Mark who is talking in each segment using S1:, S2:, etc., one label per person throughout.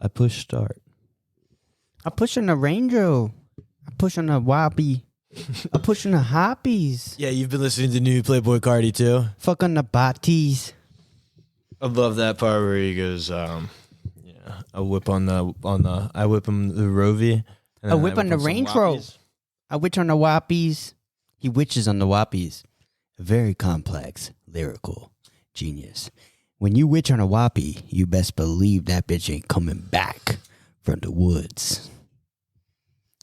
S1: I push start.
S2: I push on the Ranger. I push on the Whoppy. I push on the Hoppies.
S1: Yeah, you've been listening to new Playboy Cardi too.
S2: Fuck on the Botties.
S1: I love that part where he goes, I whip on the I whip him the Rovie.
S2: I whip on the Range Rover. I witch on the Whoppies. He witches on the Whoppies. A very complex, lyrical genius. When you witch on a Whoppy, you best believe that bitch ain't coming back from the woods.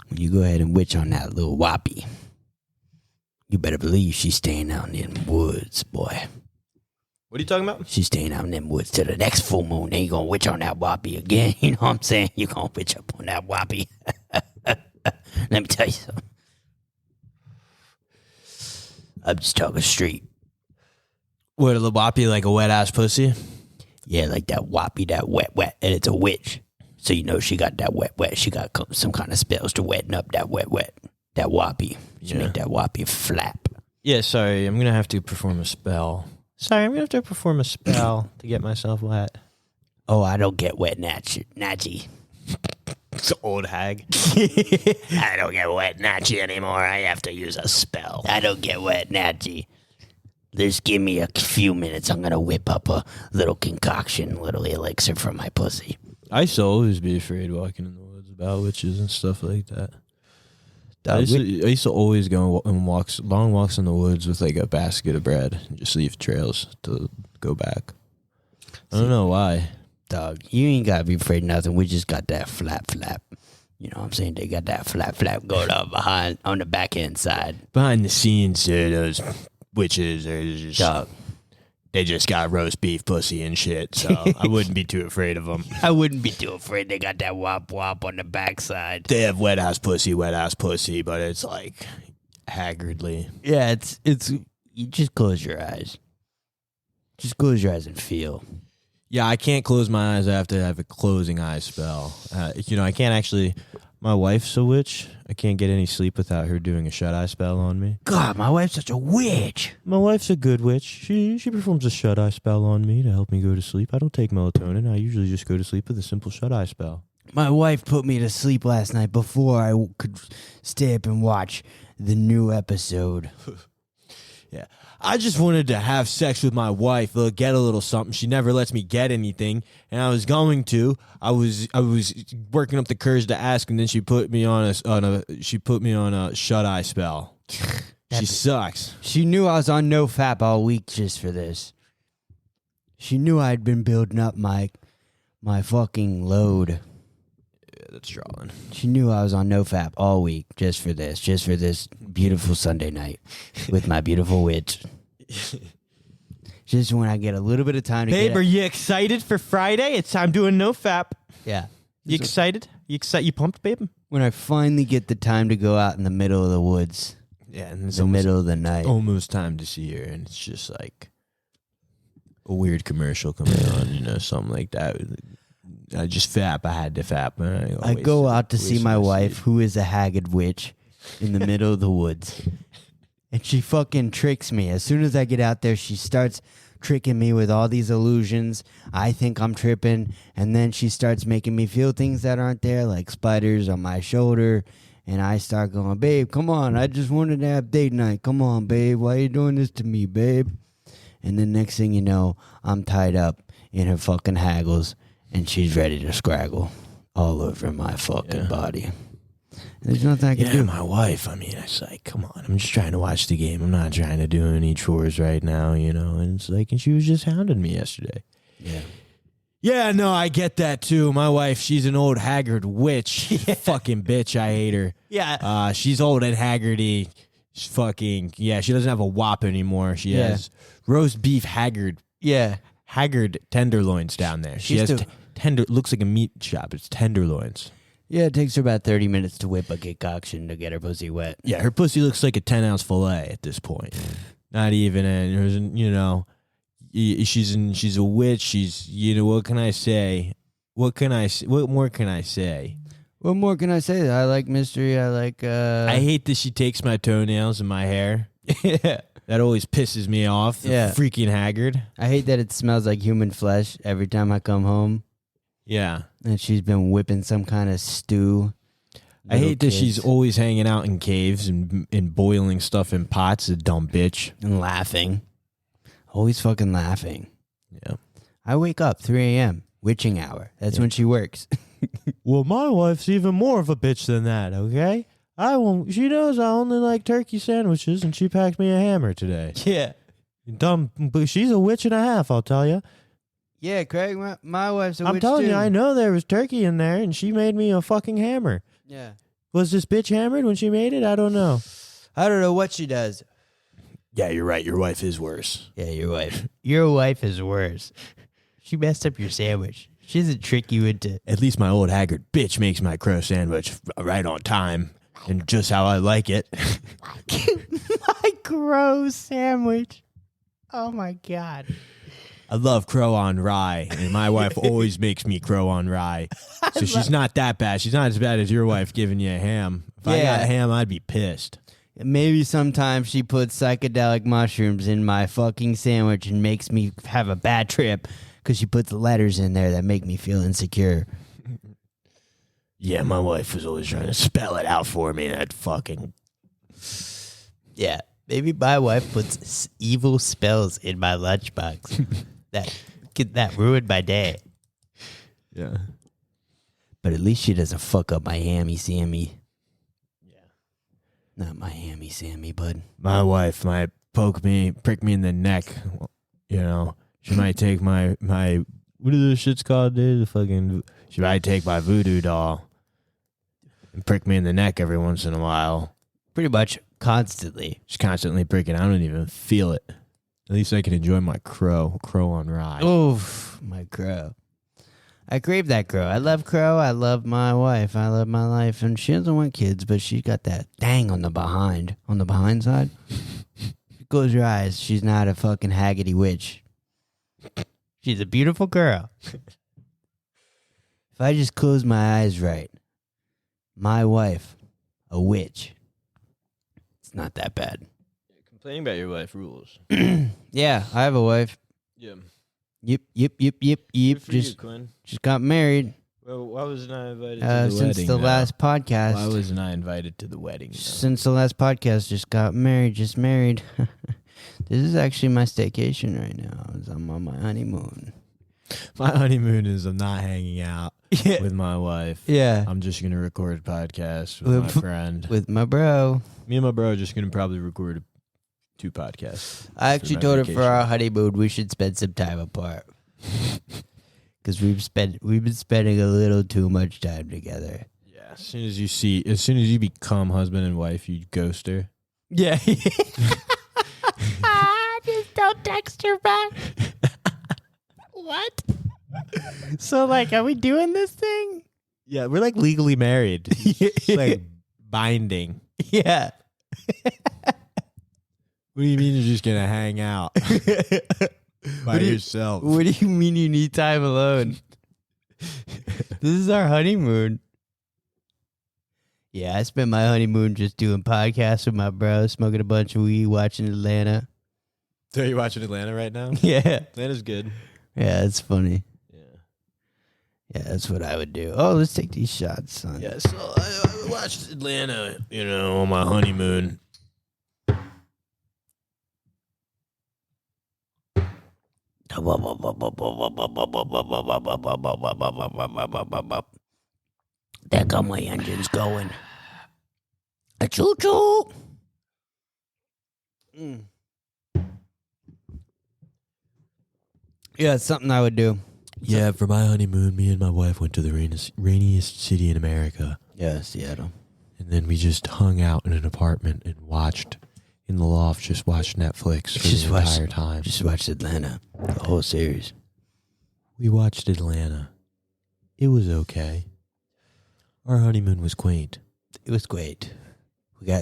S2: When you go ahead and witch on that little Whoppy, you better believe she's staying out in them woods, boy.
S1: What are you talking about?
S2: She's staying out in them woods till the next full moon. Then you gonna witch on that Whoppy again. You know what I'm saying? You gonna witch up on that Whoppy. Let me tell you something. I'm just talking street.
S1: What, a Whoppy like a wet ass pussy?
S2: Yeah, like that Whoppy, that wet, and it's a witch. So you know she got that wet. She got some kind of spells to wetten up that wet. That Whoppy. She make that Whoppy flap.
S1: Yeah, sorry, I'm gonna have to perform a spell. To get myself wet.
S2: Oh, I don't get wet, Natchy.
S1: It's an old hag.
S2: I don't get wet, Natchy anymore. I have to use a spell. I don't get wet, Natchy. Just give me a few minutes. I'm gonna whip up a little concoction, little elixir for my pussy.
S1: I used to always be afraid walking in the woods about witches and stuff like that. I used to always go on long walks in the woods with like a basket of bread and just leave trails to go back. I don't know why.
S2: Dog, you ain't gotta be afraid of nothing. We just got that flap. You know what I'm saying? They got that flap going on on the back end side.
S1: Behind the scenes, those witches are just...
S2: Dog.
S1: They just got roast beef pussy and shit, so I wouldn't be too afraid of them.
S2: I wouldn't be too afraid. They got that wop on the backside.
S1: They have wet ass pussy, but it's like haggardly.
S2: Yeah, it's you just close your eyes. Just close your eyes and feel.
S1: Yeah, I can't close my eyes. I have to have a closing eye spell. I can't actually... My wife's a witch. I can't get any sleep without her doing a shut-eye spell on me.
S2: God, my wife's such a witch.
S1: My wife's a good witch. She performs a shut-eye spell on me to help me go to sleep. I don't take melatonin. I usually just go to sleep with a simple shut-eye spell.
S2: My wife put me to sleep last night before I could stay up and watch the new episode.
S1: Yeah. I just wanted to have sex with my wife, get a little something. She never lets me get anything, and I was going to. I was working up the courage to ask, and then she put me on a shut eye spell. She sucks.
S2: She knew I was on NoFap all week just for this. She knew I'd been building up my fucking load.
S1: Yeah, that's drawing.
S2: She knew I was on NoFap all week just for this beautiful Sunday night with my beautiful witch. Just when I get a little bit of time to
S1: Babe, are you excited for Friday? It's time doing NoFap.
S2: Yeah.
S1: You excited? You pumped, babe?
S2: When I finally get the time to go out in the middle of the woods.
S1: Yeah, and it's
S2: the middle of the night.
S1: Almost time to see her, and it's just like a weird commercial coming on, something like that. I just fap. I had to fap.
S2: I go out to see my wife, who is a haggard witch, in the middle of the woods. And she fucking tricks me. As soon as I get out there, she starts tricking me with all these illusions. I think I'm tripping. And then she starts making me feel things that aren't there, like spiders on my shoulder. And I start going, babe, come on. I just wanted to have date night. Come on, babe. Why are you doing this to me, babe? And then next thing you know, I'm tied up in her fucking haggles. And she's ready to scraggle all over my fucking body. There's nothing I can do.
S1: My wife, it's like, come on, I'm just trying to watch the game. I'm not trying to do any chores right now, and it's like, and she was just hounding me yesterday.
S2: Yeah.
S1: Yeah, no, I get that too. My wife, she's an old haggard witch. Fucking bitch, I hate her.
S2: Yeah.
S1: She's old and haggardy. She's fucking, she doesn't have a whop anymore. She has roast beef haggard.
S2: Yeah.
S1: Haggard tenderloins down there. She has looks like a meat shop. It's tenderloins.
S2: Yeah, it takes her about 30 minutes to whip a concoction to get her pussy wet.
S1: Yeah, her pussy looks like a 10-ounce fillet at this point. Not even, she's a witch. She's, what can I say? What more can I say?
S2: What more can I say? I like mystery. I like,
S1: I hate that she takes my toenails and my hair. Yeah. That always pisses me off.
S2: Yeah.
S1: Freaking haggard.
S2: I hate that it smells like human flesh every time I come home.
S1: Yeah.
S2: And she's been whipping some kind of stew.
S1: I hate that she's always hanging out in caves and boiling stuff in pots, a dumb bitch.
S2: And laughing. Always fucking laughing.
S1: Yeah.
S2: I wake up 3 a.m., witching hour. That's when she works.
S1: Well, my wife's even more of a bitch than that, okay? She knows I only like turkey sandwiches, and she packed me a hammer today.
S2: Yeah.
S1: Dumb, but she's a witch and a half, I'll tell you.
S2: Yeah, Craig, my wife's a witch,
S1: I'm telling
S2: too.
S1: you, I know there was turkey in there, and she made me a fucking hammer.
S2: Yeah.
S1: Was this bitch hammered when she made it? I don't know.
S2: I don't know what she does.
S1: Yeah, you're right. Your wife is worse.
S2: Yeah, your wife. Your wife is worse. She messed up your sandwich. She doesn't trick you into...
S1: At least my old haggard bitch makes my crow sandwich right on time and just how I like it.
S2: My crow sandwich. Oh, my God.
S1: I love crow on rye, and my wife always makes me crow on rye. So she's not that bad. She's not as bad as your wife giving you a ham. If I got ham, I'd be pissed.
S2: Maybe sometimes she puts psychedelic mushrooms in my fucking sandwich and makes me have a bad trip because she puts letters in there that make me feel insecure.
S1: Yeah, my wife was always trying to spell it out for me. That fucking...
S2: Yeah, maybe my wife puts evil spells in my lunchbox that ruined my day.
S1: Yeah.
S2: But at least she doesn't fuck up my hammy Sammy. Yeah. Not my hammy Sammy, bud.
S1: My wife might prick me in the neck. You know, she might take my what are those shits called, dude? She might take my voodoo doll and prick me in the neck every once in a while.
S2: Pretty much constantly.
S1: She's constantly pricking. I don't even feel it. At least I can enjoy my crow on rye.
S2: Oof, my crow. I crave that crow. I love crow. I love my wife. I love my life. And she doesn't want kids, but she's got that dang on the behind side. Close your eyes. She's not a fucking haggity witch. She's a beautiful girl. If I just close my eyes right, my wife, a witch. It's not that bad.
S1: Complaining about your wife rules.
S2: Yeah, I have a wife.
S1: Yeah.
S2: Yep.
S1: Good for you, Quinn.
S2: Just got married.
S1: Well, why wasn't I invited to the wedding?
S2: Since the last podcast.
S1: Why wasn't I invited to the wedding? Though?
S2: Since the last podcast, just got married. Just married. This is actually my staycation right now. I'm on my honeymoon.
S1: My honeymoon is I'm not hanging out with my wife.
S2: Yeah.
S1: I'm just going to record a podcast with my friend.
S2: With my bro.
S1: Me and my bro are just going to probably record 2 podcasts.
S2: I actually told her for our honeymoon we should spend some time apart. Because we've been spending a little too much time together.
S1: Yeah. As soon as you become husband and wife, you ghost her.
S2: Yeah. Just don't text her back. What? So, like, are we doing this thing?
S1: Yeah, we're like legally married. It's like binding.
S2: Yeah.
S1: What do you mean you're just going to hang out by yourself?
S2: What do you mean you need time alone? This is our honeymoon. Yeah, I spent my honeymoon just doing podcasts with my bro, smoking a bunch of weed, watching Atlanta.
S1: So you're watching Atlanta right now?
S2: Yeah.
S1: Atlanta's good.
S2: Yeah, it's funny.
S1: Yeah.
S2: Yeah, that's what I would do. Oh, let's take these shots, son.
S1: Yeah, so I watched Atlanta, on my honeymoon.
S2: There go my engines going. A choo-choo. Yeah, it's something I would do.
S1: Yeah, for my honeymoon, me and my wife went to the rainiest city in America.
S2: Yeah, Seattle.
S1: And then we just hung out in an apartment and watched, in the loft, just watched Netflix for the entire time.
S2: Just watched Atlanta, the whole series.
S1: We watched Atlanta. It was okay. Our honeymoon was quaint.
S2: It was great.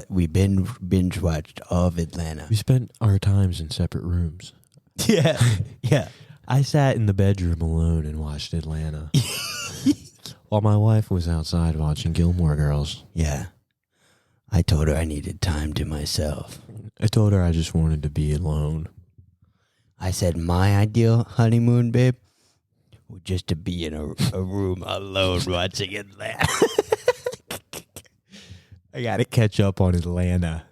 S2: We binge watched all of Atlanta.
S1: We spent our times in separate rooms.
S2: Yeah, yeah.
S1: I sat in the bedroom alone and watched Atlanta. While my wife was outside watching Gilmore Girls.
S2: Yeah. I told her I needed time to myself.
S1: I told her I just wanted to be alone.
S2: I said my ideal honeymoon, babe, just to be in a room alone watching Atlanta.
S1: I gotta catch up on Atlanta.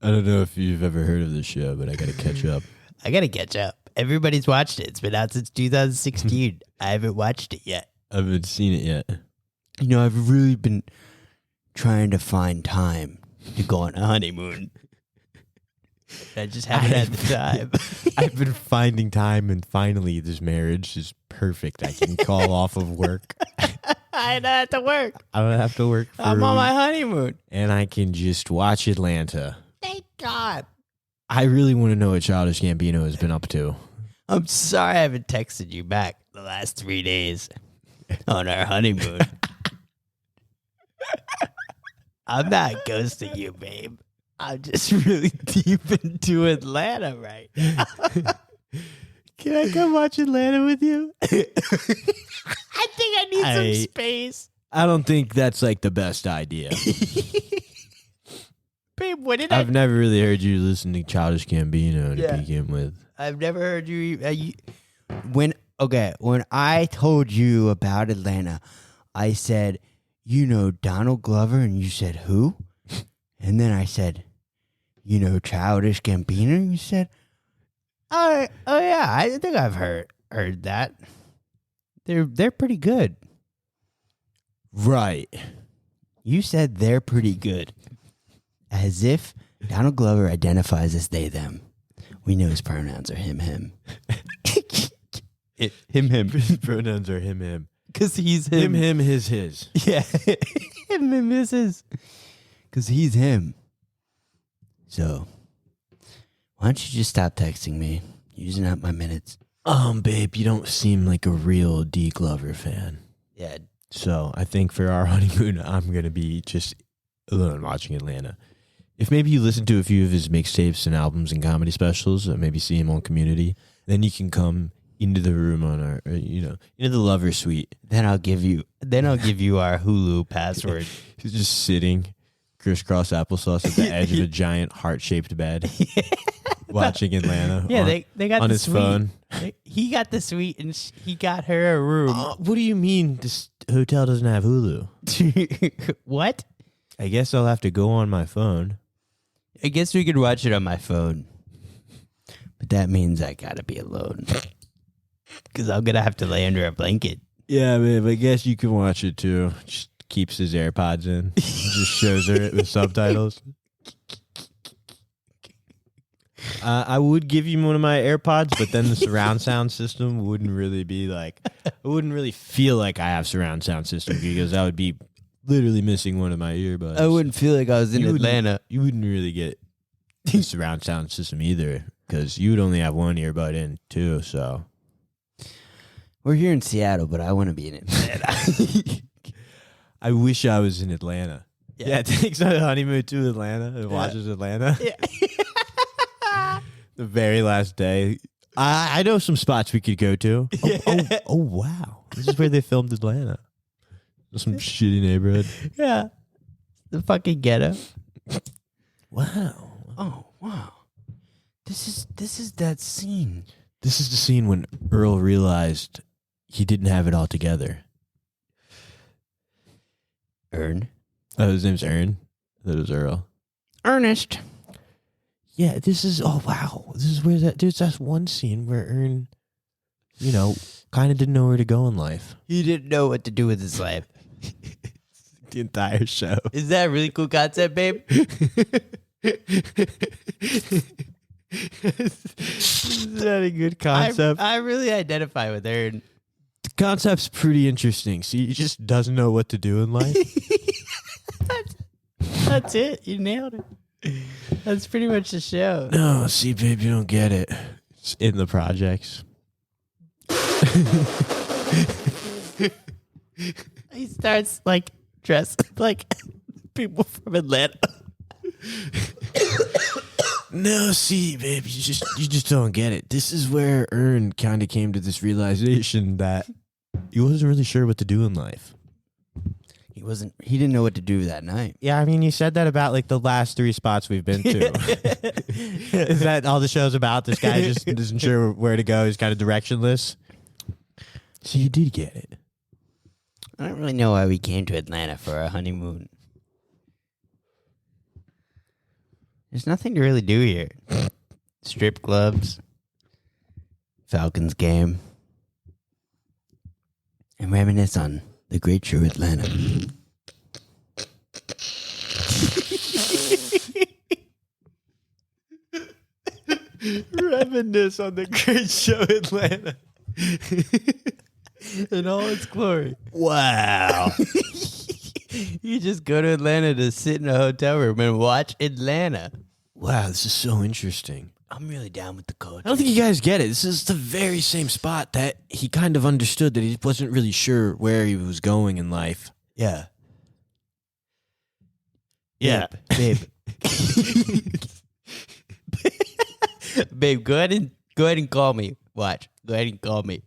S1: I don't know if you've ever heard of this show, but I gotta catch up.
S2: I gotta catch up. Everybody's watched it. It's been out since 2016. I haven't watched it yet.
S1: I haven't seen it yet.
S2: You know, I've really been trying to find time to go on a honeymoon. I just haven't had the time.
S1: I've been finding time, and finally this marriage is perfect. I can call off of work.
S2: I don't have to work.
S1: I don't have to work for
S2: I'm on my honeymoon.
S1: and I can just watch Atlanta.
S2: Thank God.
S1: I really want to know what Childish Gambino has been up to.
S2: I'm sorry I haven't texted you back the last 3 days on our honeymoon. I'm not ghosting you, babe. I'm just really deep into Atlanta right now.
S1: Can I come watch Atlanta with you?
S2: I think I need some space.
S1: I don't think that's like the best idea.
S2: Babe, what did
S1: I've never really heard you listen to Childish Gambino to
S2: Yeah.
S1: begin with.
S2: I've never heard you. When I told you about Atlanta, I said, you know Donald Glover, and you said who? And then I said, you know Childish Gambino, and you said, oh yeah, I think I've heard that. They're pretty good.
S1: Right.
S2: You said they're pretty good, as if Donald Glover identifies as they them. We know his pronouns are him. Him.
S1: His pronouns are him.
S2: Because he's him.
S1: Him, his.
S2: Yeah. him, his. Because he's him. So, why don't you just stop texting me? Using up my minutes.
S1: Babe, you don't seem like a real D Glover fan.
S2: Yeah.
S1: So I think for our honeymoon, I'm going to be just alone watching Atlanta. If maybe you listen to a few of his mixtapes and albums and comedy specials, or maybe see him on Community, then you can come into the room on our, into the lover suite.
S2: Then I'll give you our Hulu password.
S1: He's just sitting crisscross applesauce at the edge of a giant heart-shaped bed, watching Atlanta.
S2: Yeah, they got
S1: on
S2: the
S1: his
S2: suite.
S1: phone.
S2: He got the suite and he got her a room.
S1: What do you mean this hotel doesn't have Hulu?
S2: What?
S1: I guess I'll have to go on my phone.
S2: I guess we could watch it on my phone. But that means I gotta be alone. Because I'm gonna have to lay under a blanket.
S1: Yeah, babe, I guess you can watch it too. Just keeps his AirPods in. Just shows her it with subtitles. I would give you one of my AirPods, but then the surround sound system wouldn't really be like, it wouldn't really feel like I have surround sound system because I would be literally missing one of my earbuds.
S2: I wouldn't feel like I was in Atlanta.
S1: You wouldn't really get the surround sound system either because you would only have one earbud in too, so.
S2: We're here in Seattle, but I want to be in Atlanta.
S1: I wish I was in Atlanta. Yeah, takes a honeymoon to Atlanta and watches Atlanta.
S2: Yeah.
S1: The very last day. I know some spots we could go to. Oh, wow. This is where they filmed Atlanta. Some shitty neighborhood.
S2: Yeah. The fucking ghetto.
S1: Wow.
S2: Oh, wow. This is that scene.
S1: This is the scene when Earl realized he didn't have it all together.
S2: Ern?
S1: Oh, his name's Ern? That was Earl.
S2: Ernest.
S1: Yeah, this is, oh, wow. This is where that's one scene where Ern, kind of didn't know where to go in life.
S2: He didn't know what to do with his life.
S1: The entire show.
S2: Is that a really cool concept, babe?
S1: Is that a good concept?
S2: I really identify with Ern.
S1: The concept's pretty interesting. See, he just doesn't know what to do in life.
S2: That's it. You nailed it. That's pretty much the show.
S1: No, see, babe, you don't get it. It's in the projects.
S2: He starts dressed like people from Atlanta.
S1: No, see, babe, you just don't get it. This is where Ern kind of came to this realization that he wasn't really sure what to do in life.
S2: He He didn't know what to do that night.
S1: Yeah, I mean, you said that about like the last 3 spots we've been to. Is that all the show's about? This guy just isn't sure where to go. He's kind of directionless. So you did get it.
S2: I don't really know why we came to Atlanta for our honeymoon. There's nothing to really do here. Strip clubs, Falcons game, and reminisce on the great show Atlanta.
S1: Reminisce on the great show Atlanta.
S2: In all its glory.
S1: Wow.
S2: You just go to Atlanta to sit in a hotel room and watch Atlanta.
S1: Wow, this is so interesting.
S2: I'm really down with the culture.
S1: I don't think you guys get it. This is the very same spot that he kind of understood that he wasn't really sure where he was going in life.
S2: Yeah.
S1: Yeah.
S2: Babe. Babe, go ahead and call me. Watch. Go ahead and call me.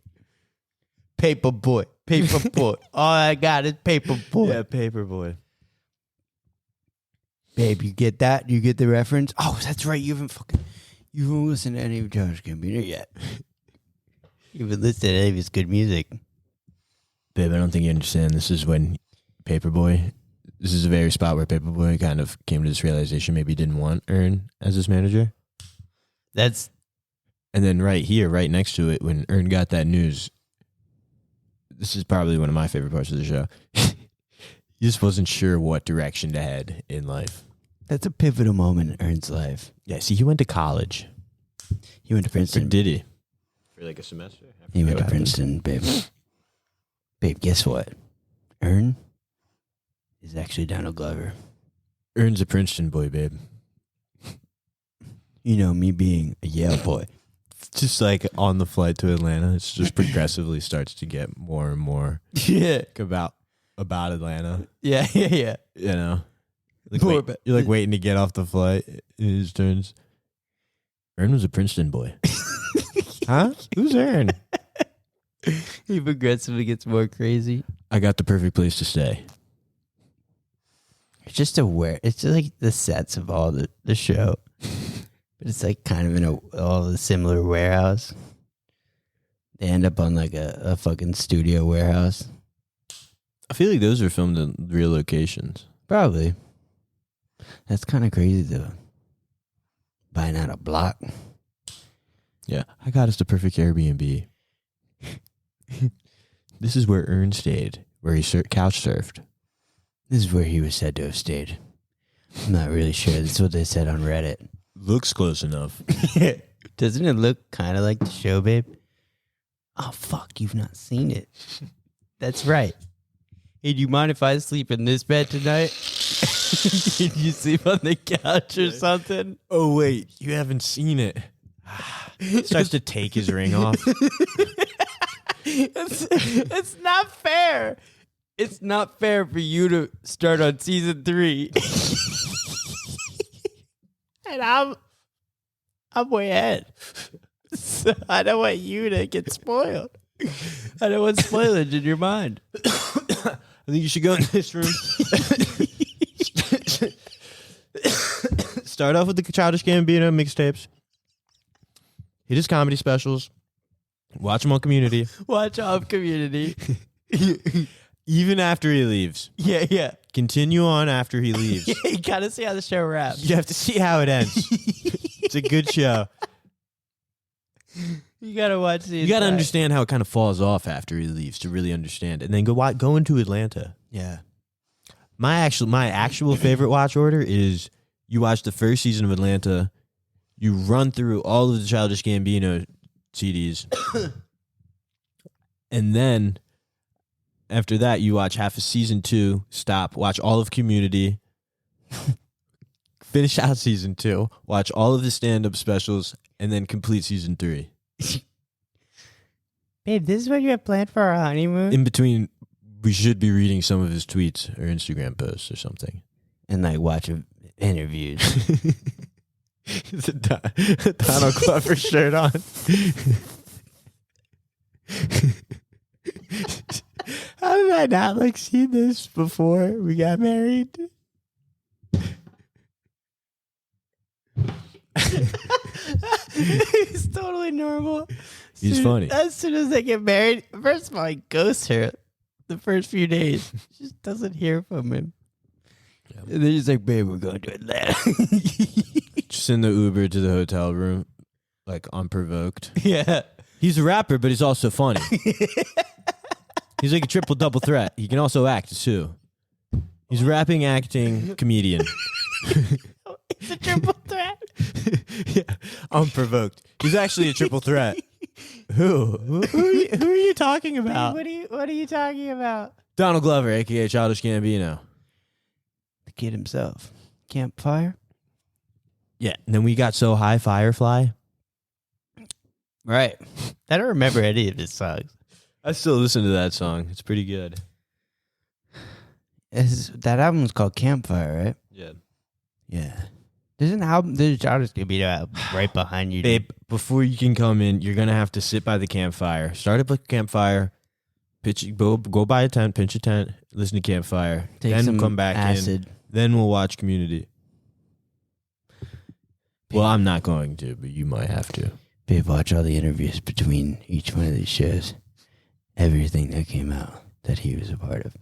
S2: Paper boy. Paper boy. All I got is paper boy.
S1: Yeah, Paperboy.
S2: Babe, you get that? You get the reference? Oh, that's right. You haven't listened to any of Josh Gambino yet. You haven't listened to any of his good music.
S1: Babe, I don't think you understand. This is when Paperboy, this is the very spot where Paperboy kind of came to this realization maybe he didn't want Earn as his manager. And then right here, right next to it, when Earn got that news, this is probably one of my favorite parts of the show. He just wasn't sure what direction to head in life.
S2: That's a pivotal moment in Earn's life.
S1: Yeah, see, he went to college.
S2: He went to Princeton.
S1: Or did he? For like a semester?
S2: He went to Princeton, babe. Babe, guess what? Earn is actually Donald Glover.
S1: Earn's a Princeton boy, babe.
S2: You know, me being a Yale boy.
S1: Just like on the flight to Atlanta, it's just progressively starts to get more and more about Atlanta.
S2: Yeah.
S1: You know? You're like waiting to get off the flight. It just turns. Earn was a Princeton boy. Huh? Who's Earn?
S2: He progressively gets more crazy.
S1: I got the perfect place to stay.
S2: It's just like the sets of all the show. But it's like kind of in all the similar warehouse. They end up on like a fucking studio warehouse.
S1: I feel like those are filmed in real locations.
S2: Probably. That's kind of crazy though. Buying out a block.
S1: Yeah, I got us the perfect Airbnb. This is where Earn stayed, where he couch surfed.
S2: This is where he was said to have stayed. I'm not really sure. That's what they said on Reddit.
S1: Looks close enough.
S2: Doesn't it look kind of like the show, babe? Oh, fuck. You've not seen it. That's right. Hey, do you mind if I sleep in this bed tonight? Did you sleep on the couch or something?
S1: Oh, wait. You haven't seen it. Starts to take his ring off.
S2: It's not fair. It's not fair for you to start on season 3. And I'm way ahead. So I don't want you to get spoiled. I don't want spoilage in your mind.
S1: I think you should go in this room. Start off with the Childish Gambino mixtapes. Hit his comedy specials. Watch him on Community.
S2: Watch off Community.
S1: Even after he leaves.
S2: Yeah.
S1: Continue on after he leaves.
S2: You gotta see how the show wraps.
S1: You have to see how it ends. It's a good show.
S2: You gotta watch these.
S1: You gotta understand how it kind of falls off after he leaves to really understand it. And then go into Atlanta.
S2: Yeah.
S1: My actual favorite watch order is you watch the first season of Atlanta, you run through all of the Childish Gambino CDs, and then after that you watch half of season 2, stop, watch all of Community, finish out season 2, watch all of the stand-up specials, and then complete season 3.
S2: Babe, this is what you have planned for our honeymoon?
S1: In between, we should be reading some of his tweets or Instagram posts or something.
S2: And like watch interviews.
S1: It's a Donald Glover shirt on. How I not like seen this before we got married?
S2: He's totally normal.
S1: He's funny.
S2: As soon as they get married, first of all, he ghosts her the first few days. She just doesn't hear from him. Yeah. And then he's like, babe, we're going to Atlanta.
S1: Just in the Uber to the hotel room, like unprovoked.
S2: Yeah.
S1: He's a rapper, but he's also funny. He's like a triple double threat. He can also act too. He's rapping, acting, comedian.
S2: It's a triple threat.
S1: Yeah, unprovoked. He's actually a triple threat. Who are you talking about?
S2: What are you talking about?
S1: Donald Glover, aka Childish Gambino.
S2: The kid himself. Campfire.
S1: Yeah, and then we got So High, Firefly.
S2: Right. I don't remember any of his songs.
S1: I still listen to that song. It's pretty good.
S2: That album's called Campfire, right?
S1: Yeah.
S2: Yeah. There's Childish Gambino album right behind you.
S1: Babe, before you can come in, you're going to have to sit by the campfire. Start up a campfire. Go buy a tent, pinch a tent, listen to Campfire.
S2: Take
S1: then
S2: some
S1: come back
S2: acid.
S1: in. Then we'll watch Community. Well, I'm not going to, but you might have to.
S2: Babe, watch all the interviews between each one of these shows. Everything that came out that he was a part of.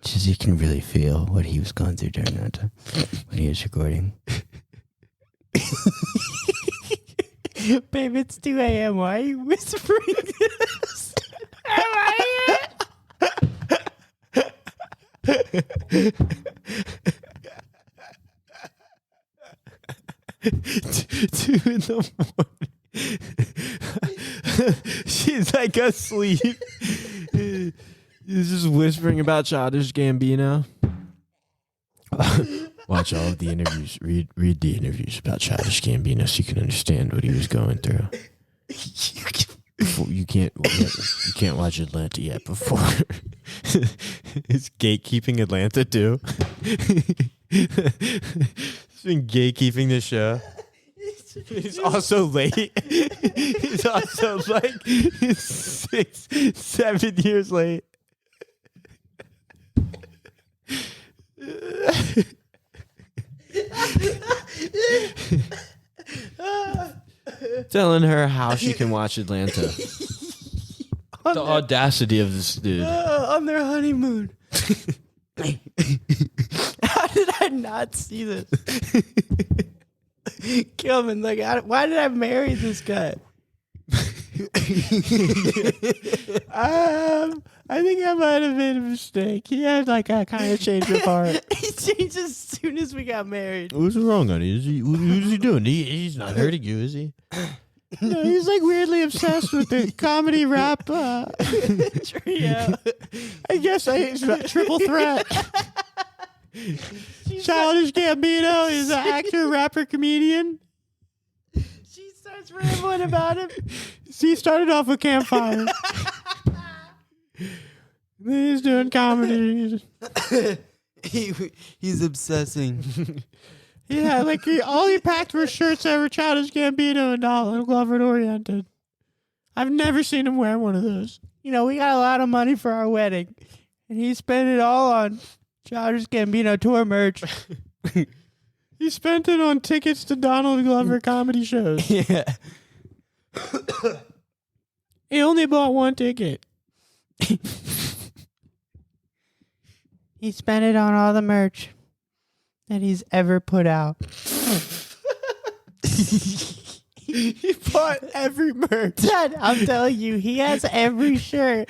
S2: Just you can really feel what he was going through during that time when he was recording. Babe, it's 2 a.m. Why are you whispering this? Am I here?
S1: 2 in the morning. She's like asleep. He's just whispering about Childish Gambino. Watch all of the interviews. Read the interviews about Childish Gambino so you can understand what he was going through. You can't watch Atlanta yet before. Is gatekeeping Atlanta too? He's been gatekeeping the show. He's also late. He's also like 6-7 years late. Telling her how she can watch Atlanta. The audacity of this dude.
S2: On their honeymoon. How did I not see this? Kilman, like, why did I marry this guy? I think I might have made a mistake. He had like a kind of change of heart. He changed as soon as we got married.
S1: What's wrong, honey? Who's he doing? He's not hurting you, is he? No, he's like weirdly obsessed with the comedy rap trio. I guess he's a triple threat. Childish Gambino is an actor, rapper, comedian.
S2: She starts rambling about him.
S1: He started off with Campfire. He's doing comedy.
S2: He's obsessing.
S1: Yeah, like all he packed were shirts that were Childish Gambino and Donald Glover oriented. I've never seen him wear one of those. You know, we got a lot of money for our wedding, and he spent it all on Childish Gambino tour merch. He spent it on tickets to Donald Glover comedy shows.
S2: Yeah.
S1: He only bought one ticket.
S2: He spent it on all the merch that he's ever put out.
S1: He bought every merch.
S2: Dad, I'm telling you, he has every shirt.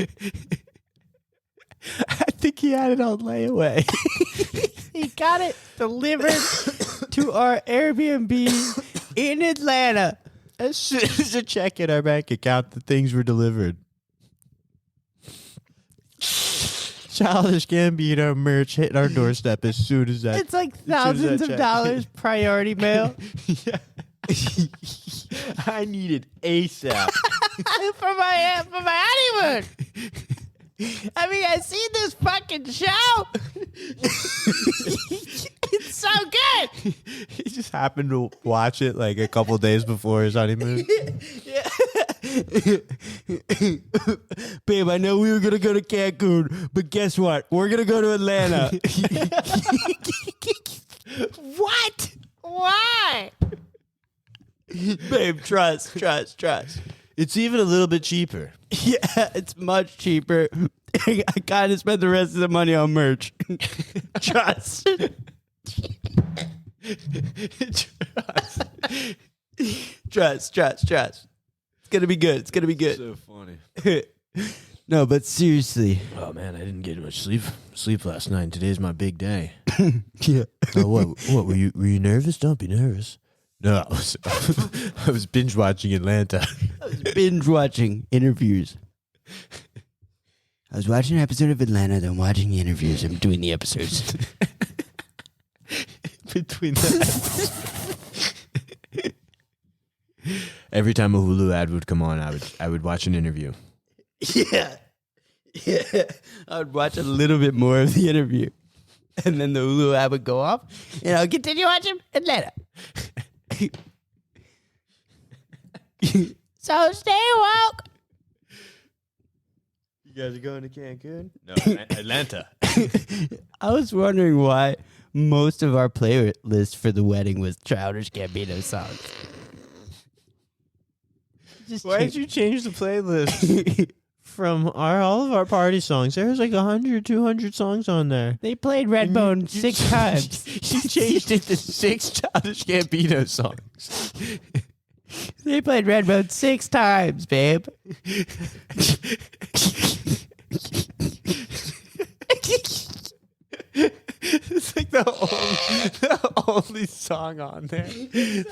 S1: I think he had it on layaway.
S2: He got it delivered to our Airbnb in Atlanta.
S1: As soon as a check in our bank account, the things were delivered. Childish Gambino merch hit our doorstep as soon as that.
S2: It's like thousands of dollars priority mail.
S1: Yeah. I need it ASAP.
S2: for my honeymoon. I mean, I seen this fucking show. It's so good.
S1: He just happened to watch it like a couple days before his honeymoon.
S2: Yeah. Babe, I know we were gonna go to Cancun, but guess what? We're gonna go to Atlanta.
S1: What? Why?
S2: Babe, trust.
S1: It's even a little bit cheaper.
S2: Yeah, it's much cheaper. I kind of spent the rest of the money on merch. Trust. Trust. It's gonna be good.
S1: So funny.
S2: No, but seriously.
S1: Oh man, I didn't get much sleep last night. Today's my big day.
S2: Yeah.
S1: Oh, what were you nervous? Don't be nervous. No, I was binge watching Atlanta.
S2: I was binge watching interviews. I was watching an episode of Atlanta, then watching the interviews in between the episodes.
S1: Between the every time a Hulu ad would come on, I would watch an interview.
S2: Yeah. I would watch a little bit more of the interview. And then the Hulu ad would go off. And I'll continue watching Atlanta. So stay woke.
S1: You guys are going to Cancun? No, Atlanta.
S2: I was wondering why most of our playlist for the wedding was Childish Gambino songs.
S1: Why did you change the playlist from all of our party songs? There was like 100, 200 songs on there.
S2: They played Redbone 6 times.
S1: You changed it to 6 Childish Gambino songs.
S2: They played Redbone 6 times, babe.
S1: It's like the only song on there.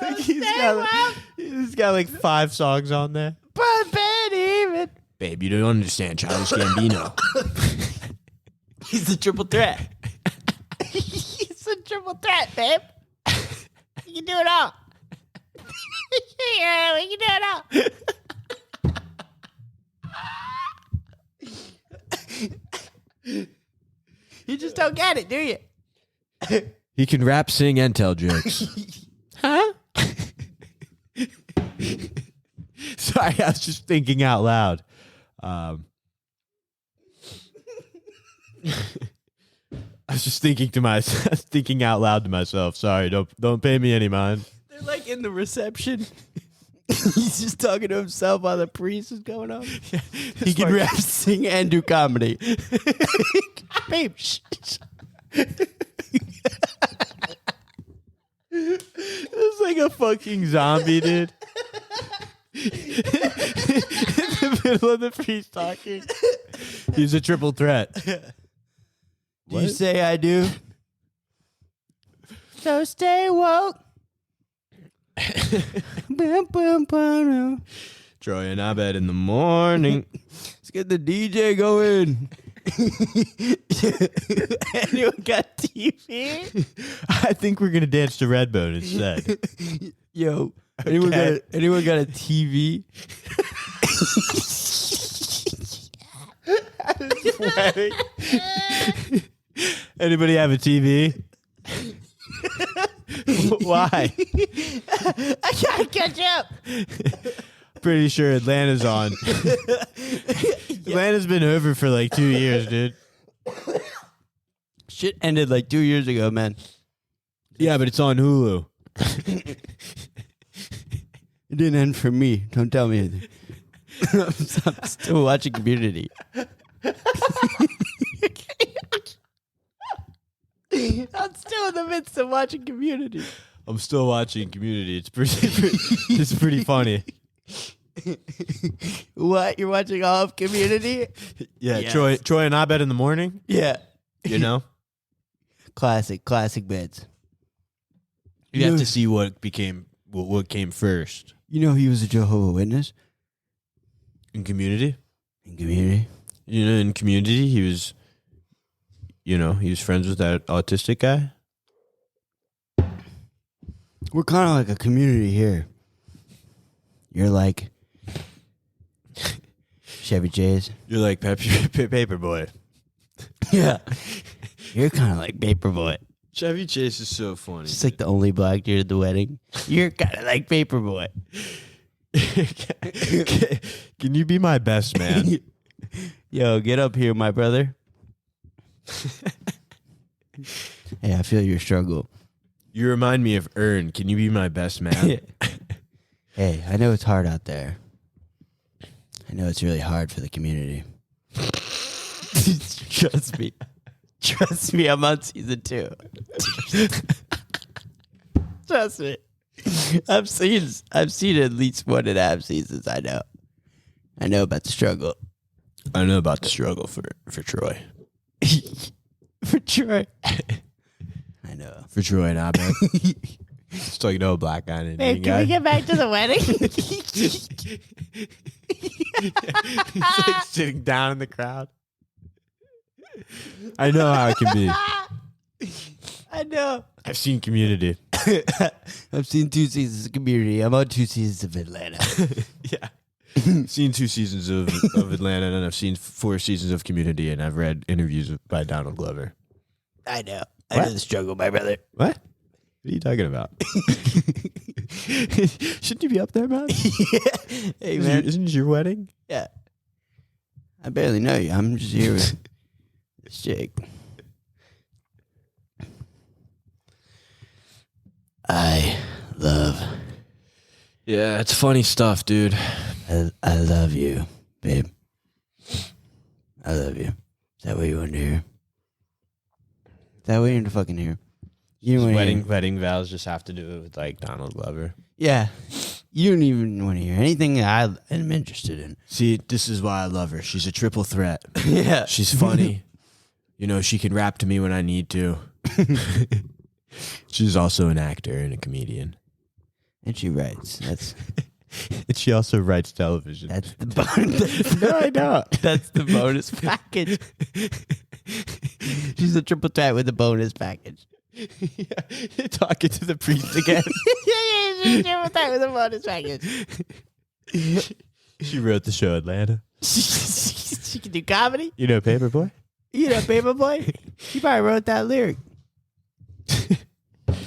S1: Like he's got like 5 songs on there.
S2: But even.
S1: Babe, you don't understand Childish Gambino.
S2: He's a triple threat. He's a triple threat, babe. You can do it all. Yeah, we can do it all. You just don't get it, do you?
S1: He can rap, sing, and tell jokes.
S2: Huh?
S1: Sorry, I was just thinking out loud. I was just thinking out loud to myself. Sorry, don't pay me any mind.
S2: They're like in the reception. He's just talking to himself while the priest is going on. Yeah, he can rap, sing, and do comedy. Babe, shh.
S1: It's like a fucking zombie, dude. In the middle of the priest talking. He's a triple threat.
S2: Do you say I do? So stay woke.
S1: Troy and I bet in the morning.
S2: Let's get the DJ going. Anyone got TV?
S1: I think we're gonna dance to Redbone instead.
S2: Yo, anyone got a TV?
S1: Anybody have a TV? Why?
S2: I gotta catch up.
S1: Pretty sure Atlanta's on. Atlanta's been over for like 2 years, dude.
S2: Shit ended like 2 years ago, man.
S1: Yeah, but it's on Hulu.
S2: It didn't end for me. Don't tell me anything. I'm still watching Community. I'm still in the midst of watching Community.
S1: I'm still watching Community. It's pretty funny.
S2: What? You're watching all of Community?
S1: Yeah,
S2: Yes.
S1: Troy and I bet in the morning.
S2: Yeah.
S1: You know,
S2: Classic beds.
S1: you have to see what came first
S2: You know he was a Jehovah's Witness
S1: in Community.
S2: in Community.
S1: You know, in Community, he was friends with that autistic guy.
S2: We're kind of like a community here. You're like Chevy Chase.
S1: You're like Paperboy.
S2: Yeah. You're kind of like Paperboy.
S1: Chevy Chase is so funny.
S2: Just like the only black dude at the wedding. You're kind of like Paperboy.
S1: Can you be my best man?
S2: Yo, get up here, my brother. Hey, I feel your struggle.
S1: You remind me of Ern. Can you be my best man?
S2: Hey, I know it's hard out there. I know it's really hard for the community. Trust me. Trust me, I'm on season 2. Trust me. I've seen at least 1.5 seasons. I know about the struggle.
S1: I know about the struggle for Troy.
S2: For Troy. I know.
S1: For Troy and Abed. Just like no black guy and
S2: Hey, can we get back to the wedding?
S1: He's like sitting down in the crowd. I know how it can be.
S2: I know.
S1: I've seen Community.
S2: I've seen 2 seasons of Community. I'm on 2 seasons of Atlanta.
S1: Yeah. I've seen 2 seasons of Atlanta, and I've seen 4 seasons of Community, and I've read interviews by Donald Glover.
S2: I know. I know the struggle, my brother.
S1: What? What are you talking about? Shouldn't you be up there, man?
S2: Yeah. Hey, man.
S1: Isn't it your wedding?
S2: Yeah. I barely know you. I'm just here with this chick. I love.
S1: Yeah, it's funny stuff, dude.
S2: I love you, babe. I love you. Is that what you want to hear? Is that what you want to fucking hear? You don't wanna hear?
S1: Wedding vows just have to do it with like Donald Glover.
S2: Yeah. You don't even want to hear anything I am interested in.
S1: See, this is why I love her. She's a triple threat.
S2: Yeah.
S1: She's funny. You know, she can rap to me when I need to. She's also an actor and a comedian.
S2: And she writes.
S1: And she also writes television.
S2: That's the bonus.
S1: No, I don't.
S2: That's the bonus package. She's a triple threat with a bonus package.
S1: Yeah, you're talking to the priest again.
S2: Yeah, she's a triple threat with a bonus package.
S1: She wrote the show Atlanta.
S2: She can do comedy.
S1: You know Paperboy?
S2: You know Paperboy? She probably wrote that lyric.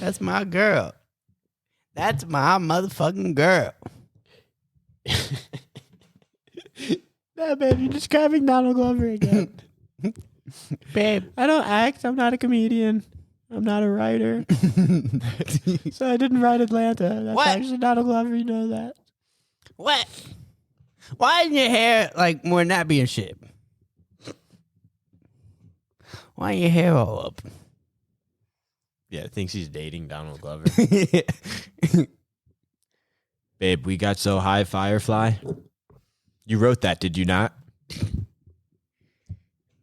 S2: That's my girl. That's my motherfucking girl.
S1: No, babe, you're describing Donald Glover again.
S2: Babe,
S1: I don't act. I'm not a comedian. I'm not a writer. So I didn't write Atlanta. That's
S2: What?
S1: actually Donald Glover. You know that.
S2: what? Why isn't your hair like more nappy and shit? Why ain't your hair all up?
S1: Yeah, thinks he's dating Donald Glover. Babe, we got so high, Firefly. You wrote that, did you not?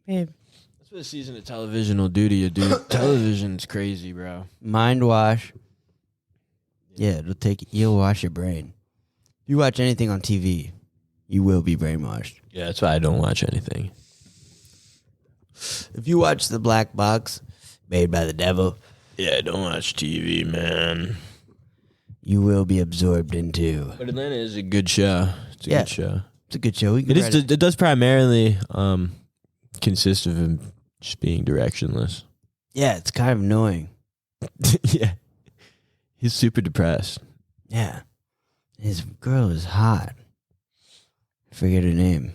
S2: Babe.
S1: That's what a season of television will do to you, dude. Television's crazy, bro.
S2: Mind wash. Yeah, you'll wash your brain. If you watch anything on TV, you will be brainwashed.
S1: Yeah, that's why I don't watch anything.
S2: If you watch The Black Box, made by the devil,
S1: Yeah, don't watch TV, man.
S2: you will be absorbed into.
S1: But Atlanta is a good show. It's a good show.
S2: It's a good show.
S1: It does primarily consist of him just being directionless.
S2: Yeah, it's kind of annoying.
S1: Yeah. He's super depressed.
S2: Yeah. His girl is hot. I forget her name.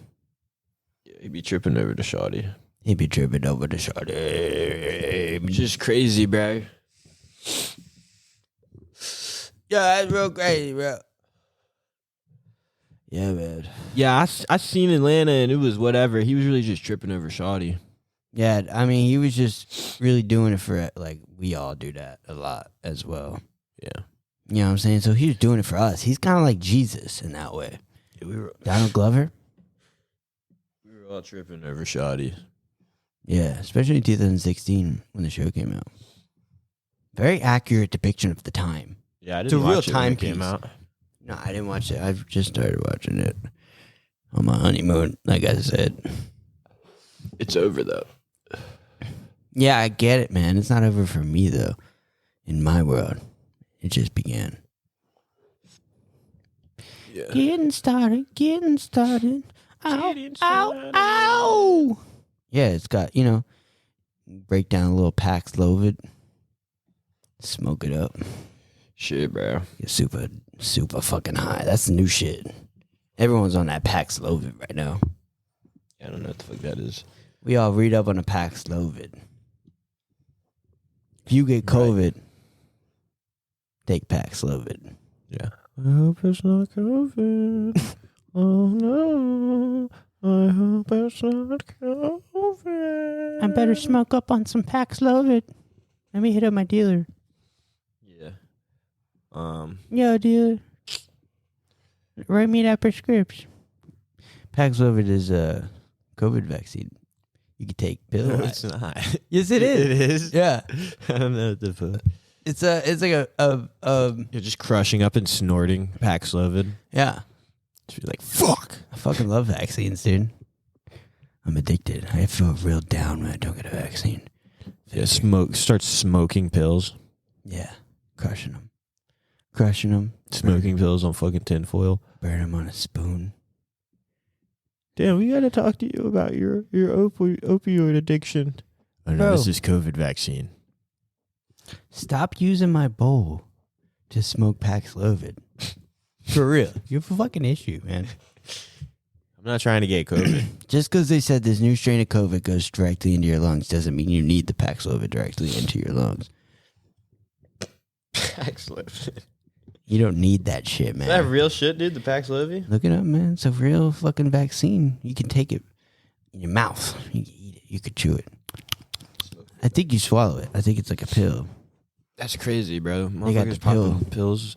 S1: Yeah, he'd be tripping over to Shawty.
S2: He'd be tripping over the shawty.
S1: Just crazy, bro.
S2: Yeah, that's real crazy, bro. Yeah, man.
S1: Yeah, I seen Atlanta and it was whatever. He was really just tripping over Shawty.
S2: Yeah, I mean, he was just really doing it for, like, we all do that a lot as well.
S1: Yeah.
S2: You know what I'm saying? So he was doing it for us. He's kind of like Jesus in that way.
S1: Yeah, we were
S2: Donald Glover?
S1: all tripping over Shawty.
S2: Yeah, especially in 2016 when the show came out. Very accurate depiction of the time.
S1: Yeah, I
S2: It's a
S1: didn't
S2: real
S1: watch it when it
S2: timepiece.
S1: came out.
S2: No, I didn't watch it. I've just started watching it on my honeymoon, like I said.
S1: It's over though.
S2: Yeah, I get it, man. It's not over for me, though. In my world, it just began.
S1: Yeah.
S2: Getting started. Ow, ow, ow. Yeah, it's got, break down a little Paxlovid. Smoke it up.
S1: Shit, bro.
S2: Get super, super fucking high. That's the new shit. Everyone's on that Paxlovid right now.
S1: I don't know what the fuck that is.
S2: We all read up on the Paxlovid. If you get COVID, take Paxlovid.
S1: Yeah. I hope it's not COVID. Oh no. I hope it's not COVID.
S2: I better smoke up on some Paxlovid. Let me hit up my dealer.
S1: Yeah.
S2: Yo, dealer. Write me that prescription. Paxlovid is a COVID vaccine. You can take pills.
S1: No, it's not.
S2: Yes, it is.
S1: It is?
S2: Yeah.
S1: I don't know what the fuck.
S2: It's like a
S1: You're just crushing up and snorting Paxlovid.
S2: yeah.
S1: Just be like, fuck.
S2: I fucking love vaccines, dude. I'm addicted. I feel real down when I don't get a vaccine.
S1: Yeah, start smoking pills.
S2: Yeah. Crushing them.
S1: Smoking pills on fucking tinfoil.
S2: Burn them on a spoon.
S1: Damn, we gotta talk to you about your opioid addiction. Oh no,
S2: Bro.
S1: this is COVID vaccine.
S2: Stop using my bowl to smoke Paxlovid. For real. You have a fucking issue, man.
S1: I'm not trying to get COVID.
S2: Just because they said this new strain of COVID goes directly into your lungs doesn't mean you need the Paxlovid directly into your lungs.
S1: Paxlovid.
S2: You don't need that shit, man.
S1: Is that real shit, dude? The Paxlovid?
S2: Look it up, man. It's a real fucking vaccine. You can take it in your mouth. You can eat it. You can chew it. I think you swallow it. I think it's like a pill.
S1: That's crazy, bro.
S2: They got the
S1: Motherfuckers popping
S2: pill.
S1: pills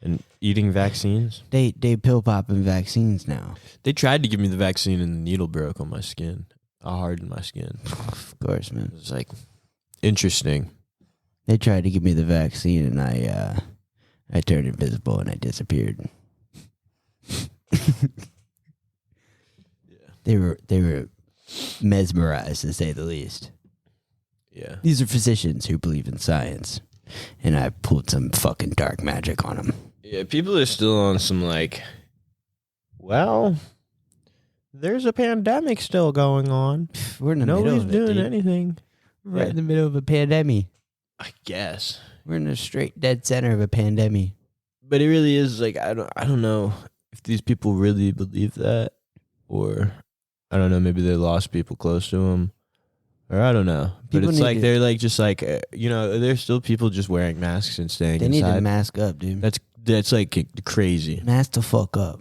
S1: and eating vaccines.
S2: They pill popping vaccines now.
S1: They tried to give me the vaccine and the needle broke on my skin. I hardened my skin.
S2: Of course, man.
S1: It was like interesting.
S2: They tried to give me the vaccine and I turned invisible and I disappeared. They were mesmerized, to say the least.
S1: Yeah.
S2: These are physicians who believe in science, and I pulled some fucking dark magic on them.
S1: Yeah, people are still on some like, well, there's a pandemic still going on.
S2: We're in the middle
S1: Nobody's
S2: of it,
S1: doing
S2: dude.
S1: anything.
S2: We're right in the middle of a pandemic.
S1: I guess.
S2: We're in the straight dead center of a pandemic.
S1: But it really is like I don't know if these people really believe that, or I don't know, maybe they lost people close to them, or I don't know. But
S2: People
S1: it's
S2: need
S1: like
S2: to-
S1: they're like just like there's still people just wearing masks and staying
S2: They need
S1: inside.
S2: to mask up, dude.
S1: That's like crazy.
S2: Mask the fuck up.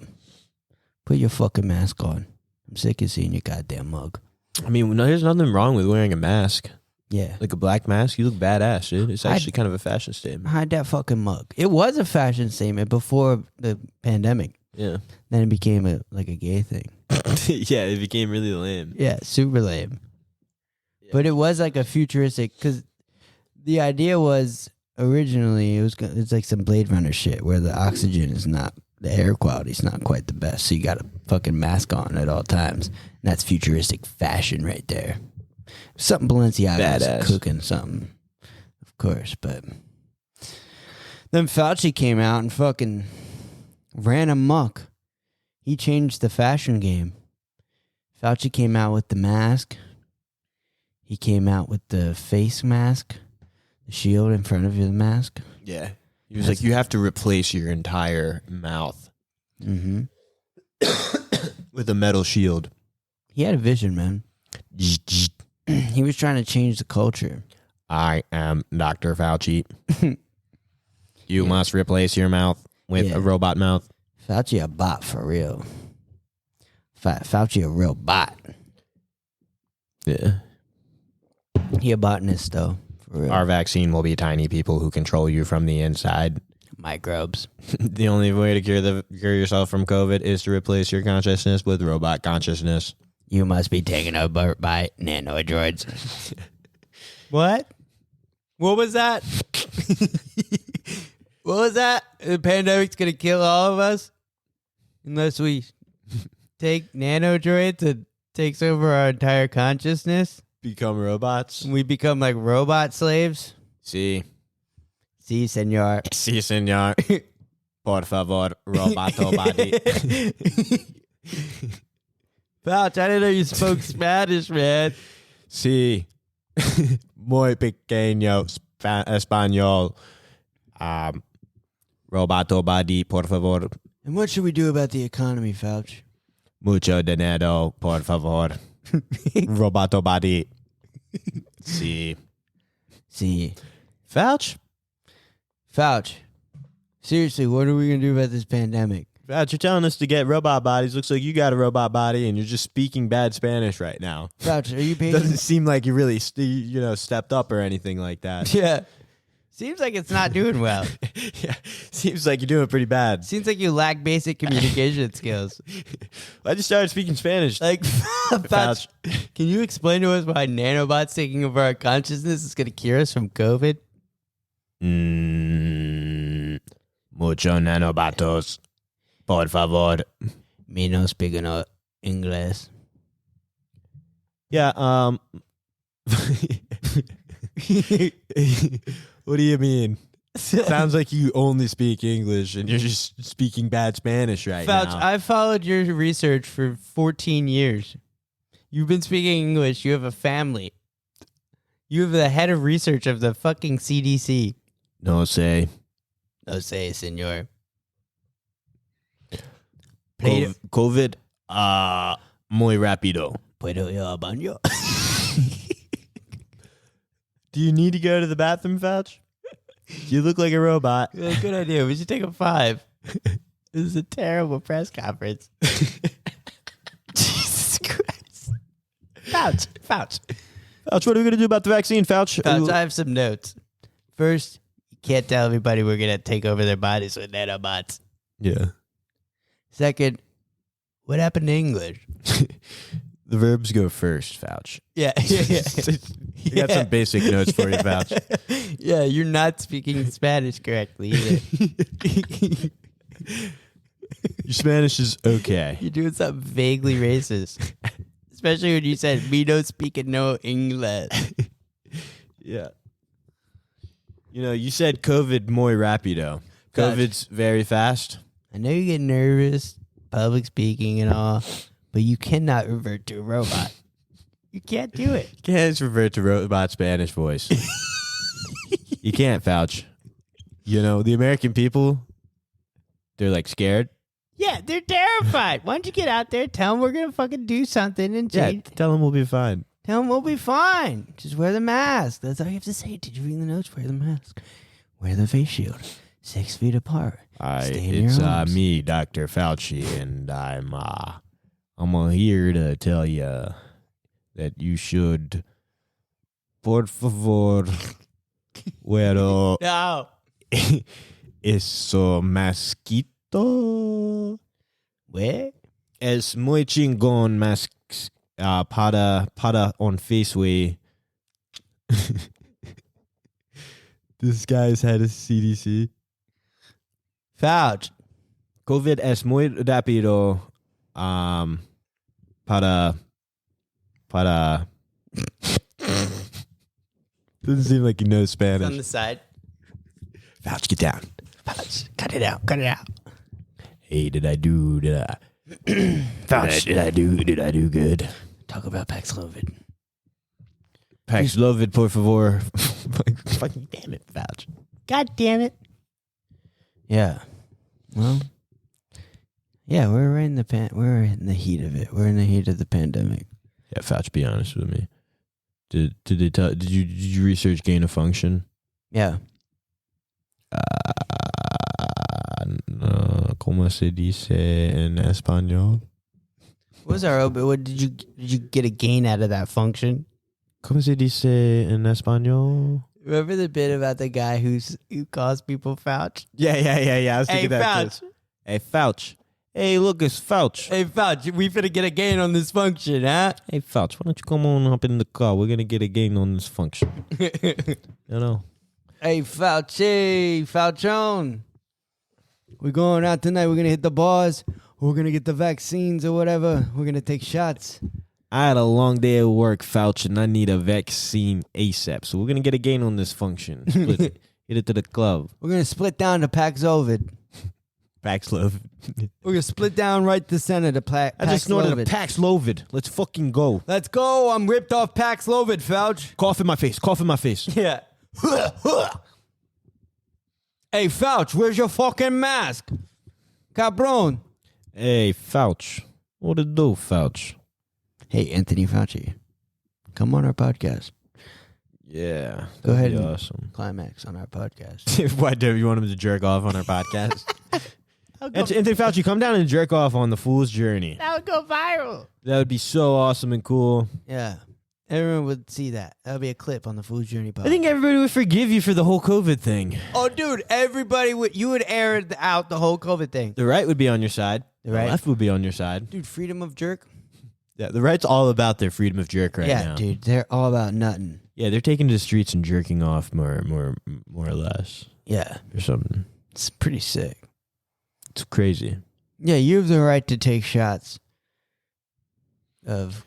S2: Put your fucking mask on. I'm sick of seeing your goddamn mug.
S1: I mean, there's nothing wrong with wearing a mask,
S2: Yeah.
S1: like a black mask. You look badass, dude. It's actually kind of a fashion statement.
S2: Hide that fucking mug. It was a fashion statement before the pandemic.
S1: Yeah,
S2: Then it became a gay thing.
S1: yeah. It became really lame.
S2: Yeah, super lame.
S1: Yeah.
S2: But it was like a futuristic, because the idea was originally it's like some Blade Runner shit where the oxygen is not, the air quality is not quite the best, so you got a fucking mask on at all times. And that's futuristic fashion right there. Something Balenciaga
S1: Badass.
S2: is cooking something, of course. But then Fauci came out and fucking ran amok. He changed the fashion game. Fauci came out with the mask. He came out with the face mask, the shield in front of the mask.
S1: Yeah. He was like, you have to replace your entire mouth
S2: Mm-hmm.
S1: with a metal shield.
S2: He had a vision, man. He was trying to change the culture.
S1: I am Dr. Fauci. You must replace your mouth with
S2: Yeah.
S1: a robot mouth.
S2: Fauci a bot for real. Fauci a real bot.
S1: Yeah.
S2: He a botanist though, for real.
S1: Our vaccine will be tiny people who control you from the inside.
S2: Microbes.
S1: The only way to cure yourself from COVID is to replace your consciousness with robot consciousness.
S2: You must be taken over by nanoidroids. What? What was that? What was that? The pandemic's gonna kill all of us unless we take nanodroids and takes over our entire consciousness.
S1: Become robots.
S2: We become like robot slaves.
S1: Sí.
S2: Sí, senor.
S1: Sí, señor. Por favor, roboto body.
S2: Pouch, I didn't know you spoke Spanish, man.
S1: Sí. Muy pequeño español. Roboto body, por favor.
S2: And what should we do about the economy, Fauci?
S1: Mucho dinero, por favor. Roboto body. See. Fauci?
S2: Seriously, what are we going to do about this pandemic?
S1: Fauci, you're telling us to get robot bodies. Looks like you got a robot body and you're just speaking bad Spanish right now.
S2: Fauci, are you paying?
S1: Doesn't seem like you really, stepped up or anything like that.
S2: Yeah. Seems like it's not doing well.
S1: Yeah, seems like you're doing pretty bad.
S2: Seems like you lack basic communication skills.
S1: I just started speaking Spanish.
S2: Like, Fauci, can you explain to us why nanobots taking over our consciousness is going to cure us from COVID?
S1: Mucho nanobatos. Por favor.
S2: Me no speak no English.
S1: Yeah, what do you mean? Sounds like you only speak English and you're just speaking bad Spanish right
S2: Fauci,
S1: now.
S2: I've followed your research for 14 years. You've been speaking English. You have a family. You have the head of research of the fucking CDC.
S1: No sé.
S2: No sé, senor.
S1: COVID, muy rápido.
S2: Puedo ir al baño?
S1: Do you need to go to the bathroom, Fauci? You look like a robot.
S2: Yeah, good idea. We should take a 5. This is a terrible press conference. Jesus Christ. Fauci.
S1: Fauci, what are we going to do about the vaccine, Fauci?
S2: Fauci, I have some notes. First, you can't tell everybody we're going to take over their bodies with nanobots.
S1: Yeah.
S2: Second, what happened to English?
S1: The verbs go first, Fauci.
S2: Yeah.
S1: I got some basic notes for you, Fauci.
S2: Yeah, you're not speaking Spanish correctly either.
S1: Your Spanish is okay.
S2: You're doing something vaguely racist. Especially when you said, me don't speak no English.
S1: Yeah. You said COVID muy rápido. COVID's very fast.
S2: I know you get nervous, public speaking and all, but you cannot revert to a robot. You can't do it.
S1: You can't just revert to robot Spanish voice. You can't, Fauci. The American people, they're like scared.
S2: Yeah, they're terrified. Why don't you get out there, tell them we're going to fucking do something and change.
S1: Yeah, tell them we'll be fine.
S2: Tell them we'll be fine. Just wear the mask. That's all you have to say. Did you read the notes? Wear the mask. Wear the face shield. 6 feet apart.
S1: It's me, Dr. Fauci, and I'm here to tell you that you should, por favor, wear
S2: No.
S1: eso masquito.
S2: Where?
S1: Es muy chingón para on face way. This guy's head of CDC.
S2: Fauci.
S1: COVID es muy rápido para doesn't seem like he knows Spanish.
S2: On the side.
S1: Fauci, get down.
S2: Fauci, cut it out.
S1: Hey, did I do
S2: Fauci.
S1: Did I do good?
S2: Talk about Paxlovid.
S1: Paxlovid, por favor. Fucking damn it, Fauci.
S2: God damn it. Yeah. Well. Yeah, we're in the heat of it. We're in the heat of the pandemic.
S1: Yeah, Fauci, be honest with me. Did you research gain of function?
S2: Yeah.
S1: No, ¿cómo se dice en español?
S2: What was our what did you get a gain out of that function?
S1: ¿Cómo se dice en español?
S2: Remember the bit about the guy who calls people Fauci?
S1: Yeah. I was thinking that.
S2: Fauci.
S1: Hey, Fauci. Hey, look, it's Fauci.
S2: Hey, Fauci, we finna get a gain on this function, huh?
S1: Hey, Fauci, why don't you come on up in the car? We're going to get a gain on this function.
S2: Hey, Faucion. We're going out tonight. We're going to hit the bars. We're going to get the vaccines or whatever. We're going to take shots.
S1: I had a long day at work, Fauci, and I need a vaccine ASAP. So we're going to get a gain on this function. Split it. Hit it to the club.
S2: We're going to split down to Paxlovid.
S1: Paxlovid.
S2: We're going to split down right to center to Paxlovid.
S1: I just snorted a Paxlovid. Let's fucking go.
S2: Let's go. I'm ripped off Paxlovid, Fauci.
S1: Cough in my face.
S2: Yeah. Hey, Fouch, where's your fucking mask? Cabron.
S1: Hey, Fouch. What it do, Fouch?
S2: Hey, Anthony Fauci. Come on our podcast.
S1: Yeah.
S2: Go ahead
S1: Be
S2: and
S1: awesome.
S2: climax on our podcast.
S1: Why do you want him to jerk off on our podcast? Anthony Fauci, come down and jerk off on the Fool's Journey.
S2: That would go viral.
S1: That would be so awesome and cool.
S2: Yeah. Everyone would see that. That would be a clip on the Fool's Journey podcast.
S1: I think everybody would forgive you for the whole COVID thing.
S2: Oh, dude, you would air out the whole COVID thing.
S1: The right would be on your side.
S2: The right?
S1: left would be on your side.
S2: Dude, freedom of jerk.
S1: Yeah, the right's all about their freedom of jerk right now.
S2: Yeah, dude, they're all about nutting.
S1: Yeah, they're taking to the streets and jerking off more or less.
S2: Yeah.
S1: Or something.
S2: It's pretty sick.
S1: It's crazy.
S2: Yeah, you have the right to take shots of...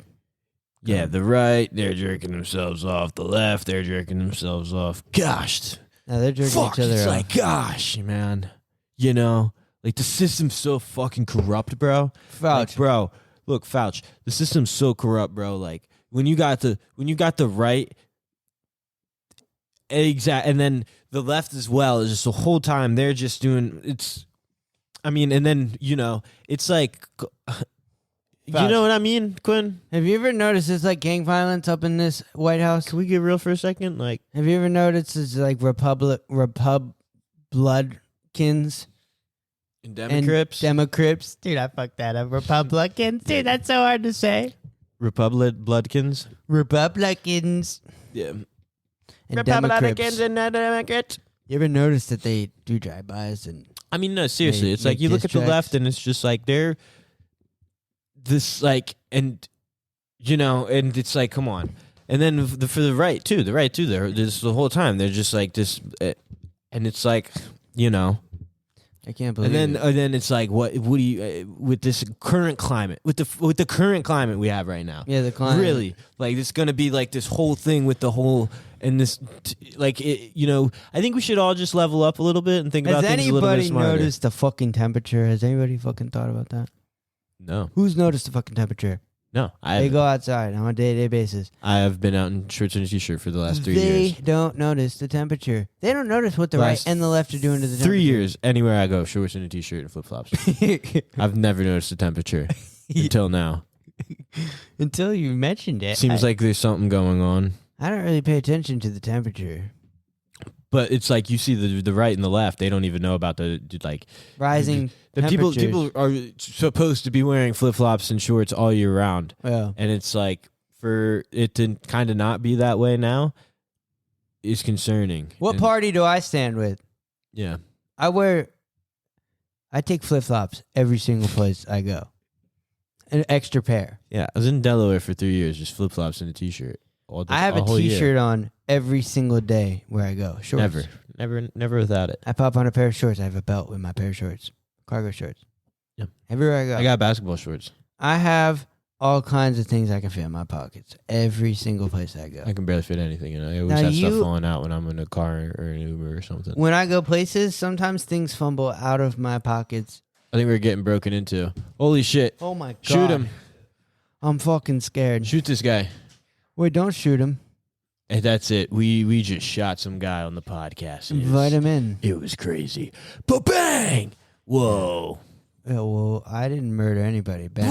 S1: Yeah, the right, they're jerking themselves off. The left, they're jerking themselves off. Gosh.
S2: No, they're jerking
S1: Fuck,
S2: each other
S1: it's
S2: off.
S1: like, gosh, man. You know, like the system's so fucking corrupt, bro.
S2: Fouch.
S1: Like, bro, look, Fouch, the system's so corrupt, bro. Like when you got the right, and then the left as well is just the whole time they're just doing it's. I mean, and then it's like.
S2: Fouch.
S1: You know what I mean, Quinn?
S2: Have you ever noticed it's like gang violence up in this White House?
S1: Can we get real for a second? Like,
S2: Have you ever noticed it's like bloodkins
S1: in Democrats?
S2: Democrats? Dude, I fucked that up. Republicans? Dude, that's so hard to say.
S1: Bloodkins?
S2: Republicans.
S1: Yeah.
S2: And Democrats.
S1: and Democrats.
S2: You ever notice that they do drive-bys and...
S1: I mean, no, seriously. It's like
S2: make
S1: you look
S2: diss
S1: at the
S2: tracks?
S1: left and it's just like they're this like, and it's like, come on. And then for the right too, they're this the whole time. They're just like this, and it's like,
S2: I can't believe
S1: and then it's like, what do you, with this current climate, with the current climate we have right now.
S2: Yeah, the climate.
S1: Really, like it's gonna be like this whole thing with the whole and this, like I think we should all just level up a little bit and think about things a little bit
S2: Has
S1: smarter.
S2: anybody noticed the fucking temperature? Has anybody fucking thought about that?
S1: No,
S2: Who's noticed the fucking temperature?
S1: no,
S2: They go outside on a day-to-day basis.
S1: I have been out in shorts and a t-shirt for the last 3
S2: They
S1: years.
S2: don't notice the temperature. They don't notice what the
S1: Last
S2: right and the left are doing to the temperature.
S1: 3 years, anywhere I go, shorts and a t-shirt and flip-flops. I've never noticed the temperature until now.
S2: Until you mentioned it.
S1: Seems like there's something going on.
S2: I don't really pay attention to the temperature.
S1: But it's like you see the right and the left, they don't even know about the like
S2: Rising
S1: the
S2: temperatures.
S1: people are supposed to be wearing flip-flops and shorts all year round.
S2: Yeah.
S1: And it's like for it to kind of not be that way now is concerning.
S2: What
S1: And-
S2: party do I stand with?
S1: Yeah.
S2: I take flip-flops every single place I go. An extra pair.
S1: Yeah, I was in Delaware for 3 years, just flip-flops and a t-shirt.
S2: I have a
S1: whole year.
S2: t-shirt on every single day where I go. Shorts.
S1: Never without it.
S2: I pop on a pair of shorts. I have a belt with my pair of shorts. Cargo shorts.
S1: Yeah.
S2: Everywhere I go.
S1: I got basketball shorts.
S2: I have all kinds of things I can fit in my pockets. Every single place I go.
S1: I can barely fit anything, I always
S2: Now
S1: have stuff
S2: you-
S1: falling out when I'm in a car or an Uber or something.
S2: When I go places, sometimes things fumble out of my pockets.
S1: I think we're getting broken into. Holy shit.
S2: Oh my god.
S1: Shoot him.
S2: I'm fucking scared.
S1: Shoot this guy.
S2: Wait, don't shoot him.
S1: And that's it. We just shot some guy on the podcast.
S2: Invite him in.
S1: It was crazy. Ba-bang! Whoa.
S2: Yeah, well, I didn't murder anybody.
S1: Bang!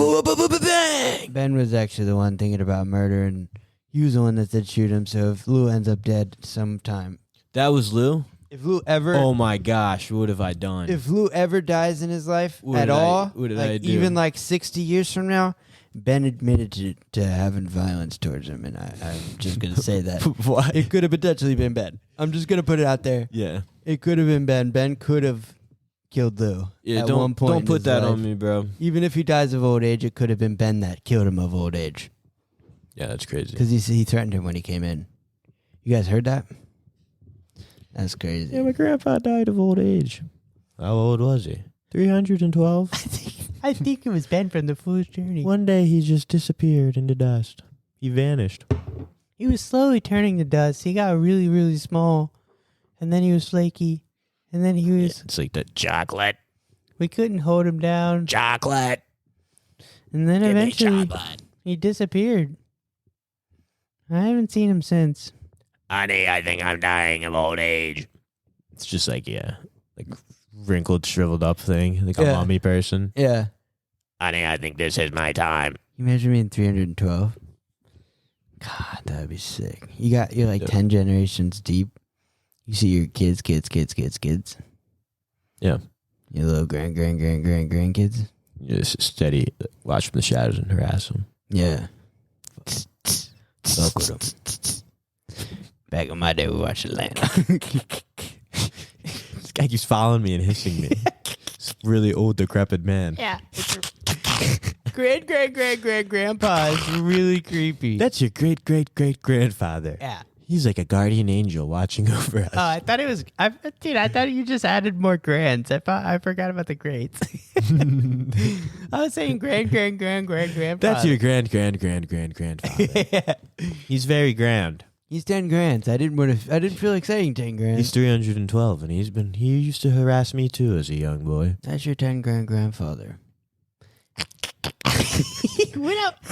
S2: Ben was actually the one thinking about murder, and he was the one that did shoot him. So if Lou ends up dead sometime,
S1: That was Lou?
S2: if Lou ever,
S1: Oh my gosh, what have I done?
S2: if Lou ever dies in his life
S1: What
S2: at
S1: did I-
S2: all,
S1: what did
S2: like
S1: I do?
S2: even like 60 years from now, Ben admitted to having violence towards him, and I'm just gonna say that
S1: Why?
S2: it could have potentially been Ben. I'm just gonna put it out there.
S1: Yeah.
S2: It could have been Ben. Ben could have killed Lou
S1: Yeah,
S2: at
S1: don't,
S2: one point.
S1: don't
S2: in
S1: put
S2: his
S1: that
S2: life.
S1: on me, bro.
S2: Even if he dies of old age, it could have been Ben that killed him of old age.
S1: Yeah, that's crazy.
S2: Because he threatened him when he came in. You guys heard that? That's crazy.
S1: Yeah, my grandpa died of old age. How old was he? 312?
S2: I think it was Ben from the Fool's Journey.
S1: One day he just disappeared into dust. He vanished.
S2: He was slowly turning to dust. He got really, really small. And then he was flaky. And then he was...
S1: It's like the chocolate.
S2: We couldn't hold him down.
S1: Chocolate.
S2: And then
S1: Give me
S2: eventually
S1: chocolate.
S2: he disappeared. I haven't seen him since.
S1: Honey, I think I'm dying of old age. It's just like, yeah. like wrinkled, shriveled up thing, like a mummy person.
S2: Yeah.
S1: Honey, I think this is my time.
S2: You imagine being 312? God, that would be sick. You're like 10 generations deep. You see your kids.
S1: Yeah.
S2: Your little grandkids.
S1: You just steady, watch from the shadows and harass them.
S2: Yeah. Fuck with them. Back in my day, we watched Atlanta.
S1: This guy keeps following me and hissing me. This really old, decrepit man.
S2: Yeah. Grandpa is really creepy.
S1: That's your great-great-great-grandfather.
S2: Yeah.
S1: He's like a guardian angel watching over us.
S2: Oh, I thought it was. I thought you just added more grands. I forgot about the greats. I was saying grandfather.
S1: That's your grandfather.
S2: Yeah.
S1: He's very grand.
S2: He's 10 grands. I didn't feel like saying 10 grands.
S1: He's 312, and he used to harass me too as a young boy.
S2: That's your 10 grandfather. He went up.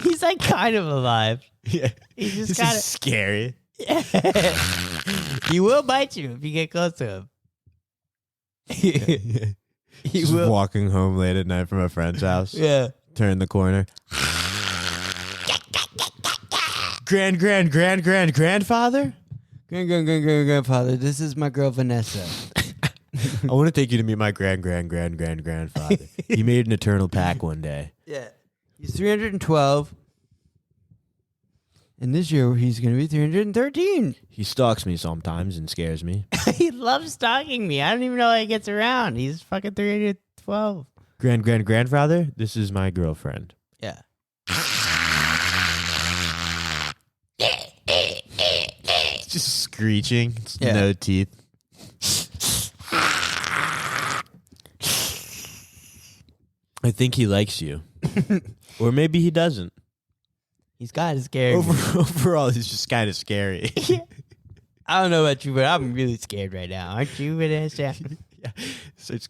S2: He's like kind of alive.
S1: Yeah,
S2: He's just
S1: this
S2: kind of
S1: is scary.
S2: Yeah. He will bite you if you get close to him. He
S1: Just
S2: will.
S1: walking home late at night from a friend's house.
S2: Yeah.
S1: Turn the corner. Grandfather?
S2: Grandfather. This is my girl Vanessa.
S1: I want to take you to meet my grandfather. He made an eternal pact one day.
S2: Yeah. He's 312. And this year he's going to be 313.
S1: He stalks me sometimes and scares me.
S2: He loves stalking me. I don't even know how he gets around. He's fucking 312.
S1: Grandfather, this is my girlfriend.
S2: Yeah.
S1: It's just screeching. It's
S2: Yeah.
S1: no teeth. I think he likes you. Or maybe he doesn't.
S2: He's kind of scary.
S1: Overall, he's just kind of scary.
S2: I don't know about you, but I'm really scared right now. Aren't you, Vanessa?
S1: Yeah. So it's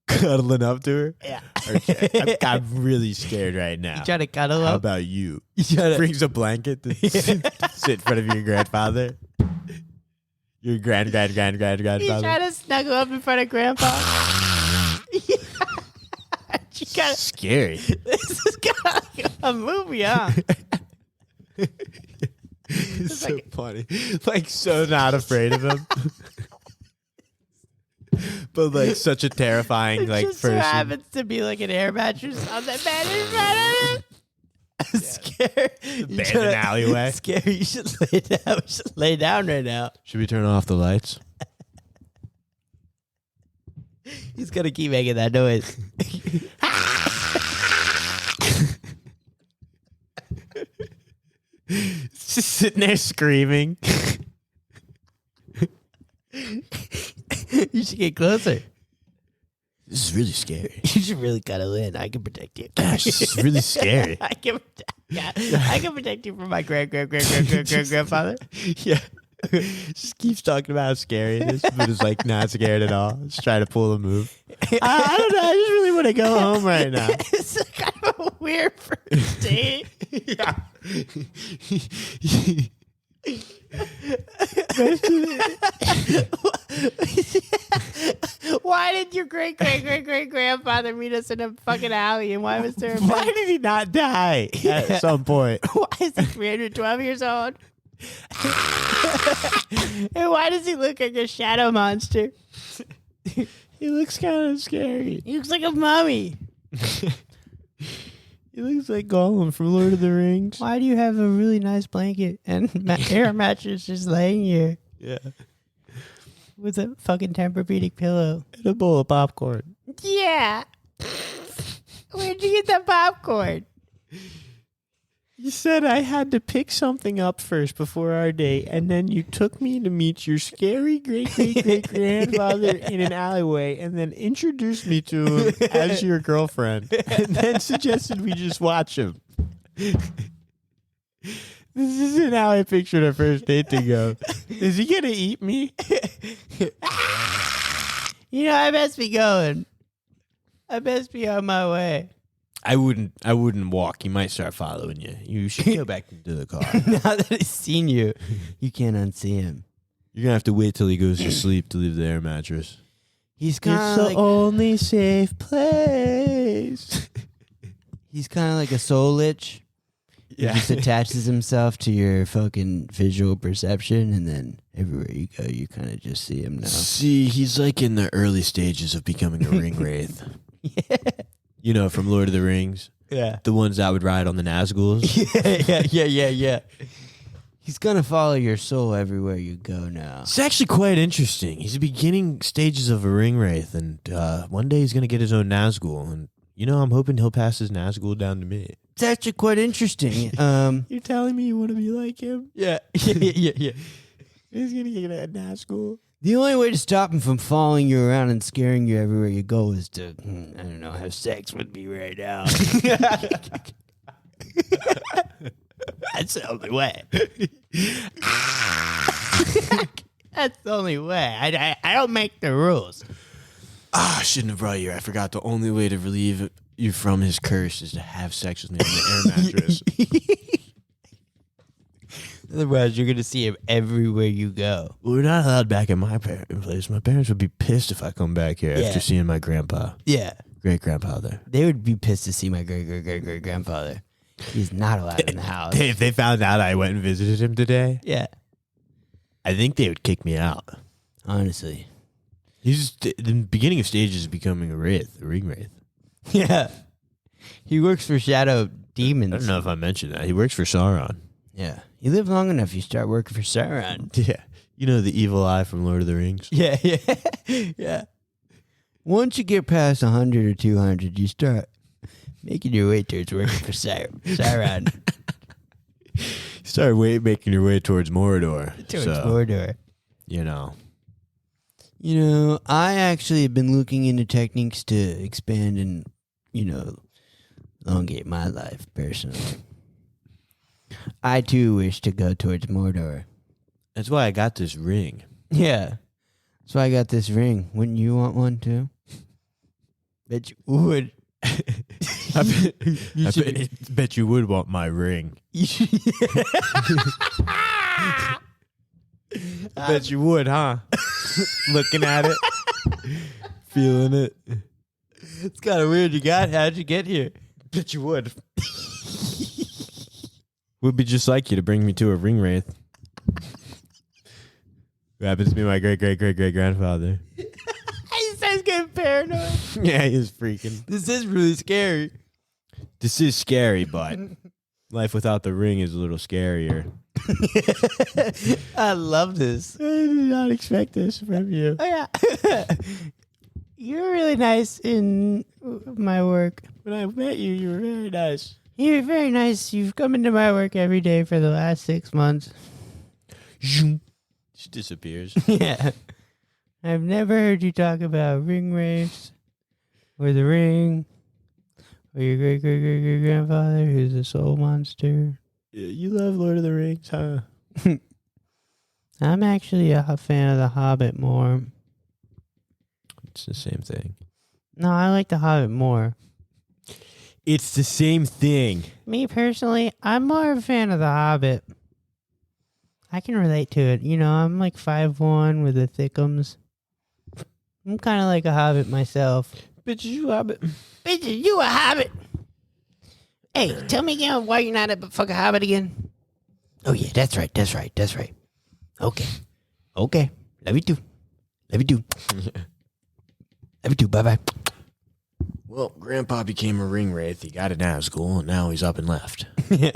S1: cuddling up to her.
S2: Yeah.
S1: Okay. I'm really scared right now.
S2: You trying to cuddle
S1: How
S2: up?
S1: about you?
S2: You trying to...
S1: Brings a blanket to sit in front of your grandfather. Your grandfather.
S2: You trying to snuggle up in front of Grandpa? You gotta...
S1: Scary.
S2: This is kind of like a movie, huh?
S1: It's so funny. Like, so not afraid of him. But, like, such a terrifying,
S2: It
S1: like,
S2: just so
S1: person.
S2: happens to be like an air mattress on the bed in front of him. Scared.
S1: Abandoned alleyway.
S2: Scary. You should lay down. We should lay down right now.
S1: Should we turn off the lights?
S2: He's gonna keep making that noise.
S1: Just sitting there screaming.
S2: You should get closer.
S1: This is really scary.
S2: You should really cuddle in. I can protect you.
S1: Gosh, this is really scary.
S2: I can protect you from my grandfather.
S1: Yeah. Just keeps talking about how scary it is, but is like not scared at all. Just trying to pull a move. I don't know. I just really want to go home right now.
S2: It's kind of a weird first date.
S1: Yeah.
S2: Why did your great-grandfather meet us in a fucking alley? And why was there a
S1: Why did he not die at some point?
S2: Why is he 312 years old? And why does he look like a shadow monster?
S1: He looks kind of scary.
S2: He looks like a mummy.
S1: He looks like Gollum from Lord of the Rings.
S2: Why do you have a really nice blanket and air mattress just laying here
S1: Yeah.
S2: with a fucking Tempur-Pedic pillow?
S1: And a bowl of popcorn.
S2: Yeah. Where'd you get that popcorn?
S1: You said I had to pick something up first before our date, and then you took me to meet your scary great-great-great-grandfather in an alleyway, and then introduced me to him as your girlfriend, and then suggested we just watch him. This isn't how I pictured our first date to go. Is he gonna eat me?
S2: You know, I best be going. I best be on my way.
S1: I wouldn't walk. He might start following you. You should go back into the car.
S2: Now that he's seen you, you can't unsee him.
S1: You're gonna have to wait till he goes to sleep to leave the air mattress.
S2: He's kind
S1: It's
S2: of
S1: the
S2: like
S1: only safe place.
S2: he's kind of like a soul lich.
S1: Yeah.
S2: He just attaches himself to your fucking visual perception, and then everywhere you go, you kind of just see him now.
S1: See, he's like in the early stages of becoming a ring wraith.
S2: Yeah.
S1: You know, from Lord of the Rings.
S2: Yeah.
S1: The ones that would ride on the Nazguls.
S2: Yeah. He's gonna follow your soul everywhere you go now.
S1: It's actually quite interesting. He's the beginning stages of a ring wraith, and one day he's going to get his own Nazgul. And, I'm hoping he'll pass his Nazgul down to me.
S2: It's actually quite interesting.
S1: You're telling me you want to be like him?
S2: Yeah.
S1: He's going to get a Nazgul.
S2: The only way to stop him from following you around and scaring you everywhere you go is to, I don't know, have sex with me right now. That's the only way. That's the only way. I don't make the rules.
S1: I shouldn't have brought you here. I forgot the only way to relieve you from his curse is to have sex with me on the air mattress.
S2: Otherwise, you're going to see him everywhere you go.
S1: Well, we're not allowed back at my parents' place. My parents would be pissed if I come back here after seeing my grandpa.
S2: Yeah.
S1: Great-grandfather.
S2: They would be pissed to see my great-great-great-great-grandfather. He's not allowed in the house.
S1: If they found out I went and visited him today,
S2: Yeah.
S1: I think they would kick me out.
S2: Honestly.
S1: He's the beginning of stages of becoming a ring wraith.
S2: Yeah. He works for shadow demons.
S1: I don't know if I mentioned that. He works for Sauron.
S2: Yeah. You live long enough, you start working for Sauron.
S1: Yeah. You know the evil eye from Lord of the Rings?
S2: Yeah. Yeah. Once you get past 100 or 200, you start making your way towards working for Sauron.
S1: You start making your way towards Mordor.
S2: Mordor.
S1: You know,
S2: I actually have been looking into techniques to expand and, elongate my life personally. I too wish to go towards Mordor.
S1: that's why I got this ring.
S2: Yeah. That's why I got this ring. Wouldn't you want one too? Bet you would.
S1: I bet you would want my ring. I bet you would, huh? Looking at it, feeling it.
S2: It's kind of weird. How'd you get here?
S1: Bet you would. Would be just like you to bring me to a ring wraith. Who happens to be my great-great-great-great-grandfather.
S2: He says getting paranoid.
S1: Yeah, he's freaking.
S2: This is really scary.
S1: This is scary, but life without the ring is a little scarier.
S2: I love this.
S1: I did not expect this from you.
S2: Oh, yeah. You're really nice in my work.
S1: When I met you, you were very nice.
S2: You're very nice. You've come into my work every day for the last 6 months.
S1: She disappears.
S2: Yeah. I've never heard you talk about ring wraiths or the ring or your great-great-great-grandfather who's a soul monster.
S1: You love Lord of the Rings, huh?
S2: I'm actually a fan of The Hobbit more.
S1: It's the same thing.
S2: No, I like The Hobbit more.
S1: It's the same thing.
S2: Me personally, I'm more of a fan of The Hobbit. I can relate to it. I'm like 5'1" with the thickums. I'm kind of like a hobbit myself.
S1: Bitches, you hobbit.
S2: Bitches, you a hobbit. Hey, tell me again why you're not a fucking hobbit again. Oh, yeah, that's right. Okay. Love you too. Love you too. Bye-bye.
S1: Well, Grandpa became a ring wraith. He got an Nazgul, and now he's up and left.
S2: Yeah.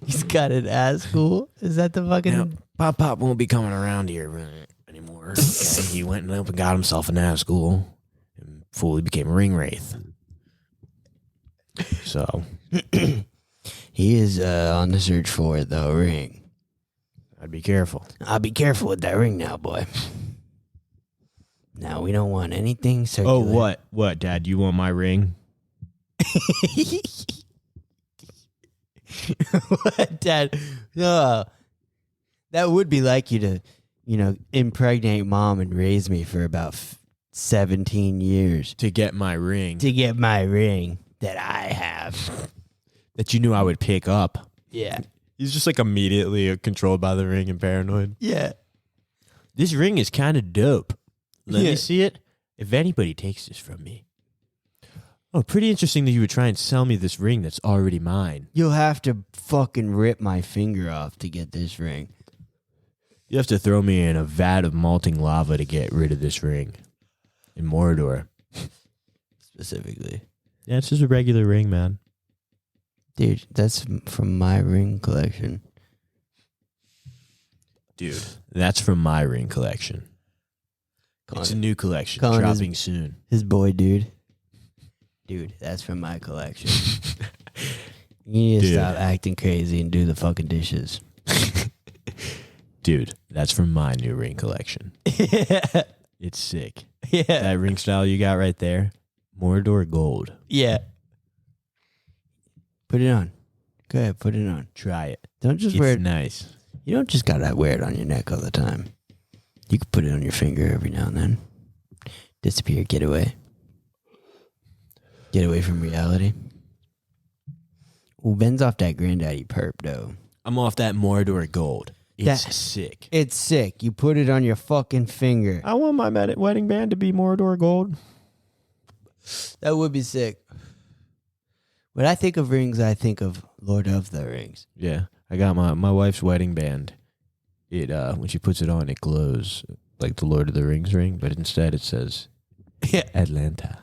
S2: He's got an Nazgul? Is that the fucking...
S1: Now, Pop won't be coming around here anymore. Okay? He went and got himself a Nazgul and fully became a ring wraith. So...
S2: He is on the search for the ring.
S1: I'd be careful.
S2: I'll be careful with that ring now, boy. Now, we don't want anything circular.
S1: Oh, what? What, Dad? You want my ring?
S2: What, Dad? No. That would be like you to, impregnate Mom and raise me for about 17 years.
S1: To get my ring.
S2: To get my ring that I have.
S1: That you knew I would pick up.
S2: Yeah.
S1: He's just like immediately controlled by the ring and paranoid.
S2: Yeah.
S1: This ring is kind of dope. Let
S2: Yeah.
S1: me see it. If anybody takes this from me. Oh, pretty interesting that you would try and sell me this ring that's already mine.
S2: You'll have to fucking rip my finger off to get this ring.
S1: You have to throw me in a vat of molting lava to get rid of this ring. In Mordor.
S2: Specifically.
S1: Yeah, it's just a regular ring, man.
S2: Dude, that's from my ring collection.
S1: Dude, that's from my ring collection. It's a new collection dropping soon.
S2: His boy, dude. Dude, that's from my collection. You need to stop acting crazy and do the fucking dishes.
S1: Dude, that's from my new ring collection.
S2: Yeah.
S1: It's sick.
S2: Yeah.
S1: That ring style you got right there, Mordor gold.
S2: Yeah. Put it on. Go ahead, put it on.
S1: Try it.
S2: Don't just wear
S1: It's
S2: it.
S1: nice.
S2: You don't just gotta wear it on your neck all the time. You can put it on your finger every now and then. Disappear, get away. Get away from reality. Well, Ben's off that granddaddy perp, though.
S1: I'm off that Mordor gold. It's sick.
S2: It's sick. You put it on your fucking finger.
S1: I want my wedding band to be Mordor gold.
S2: That would be sick. When I think of rings, I think of Lord of the Rings.
S1: Yeah. I got my wife's wedding band. It when she puts it on, it glows like the Lord of the Rings ring, but instead it says Atlanta.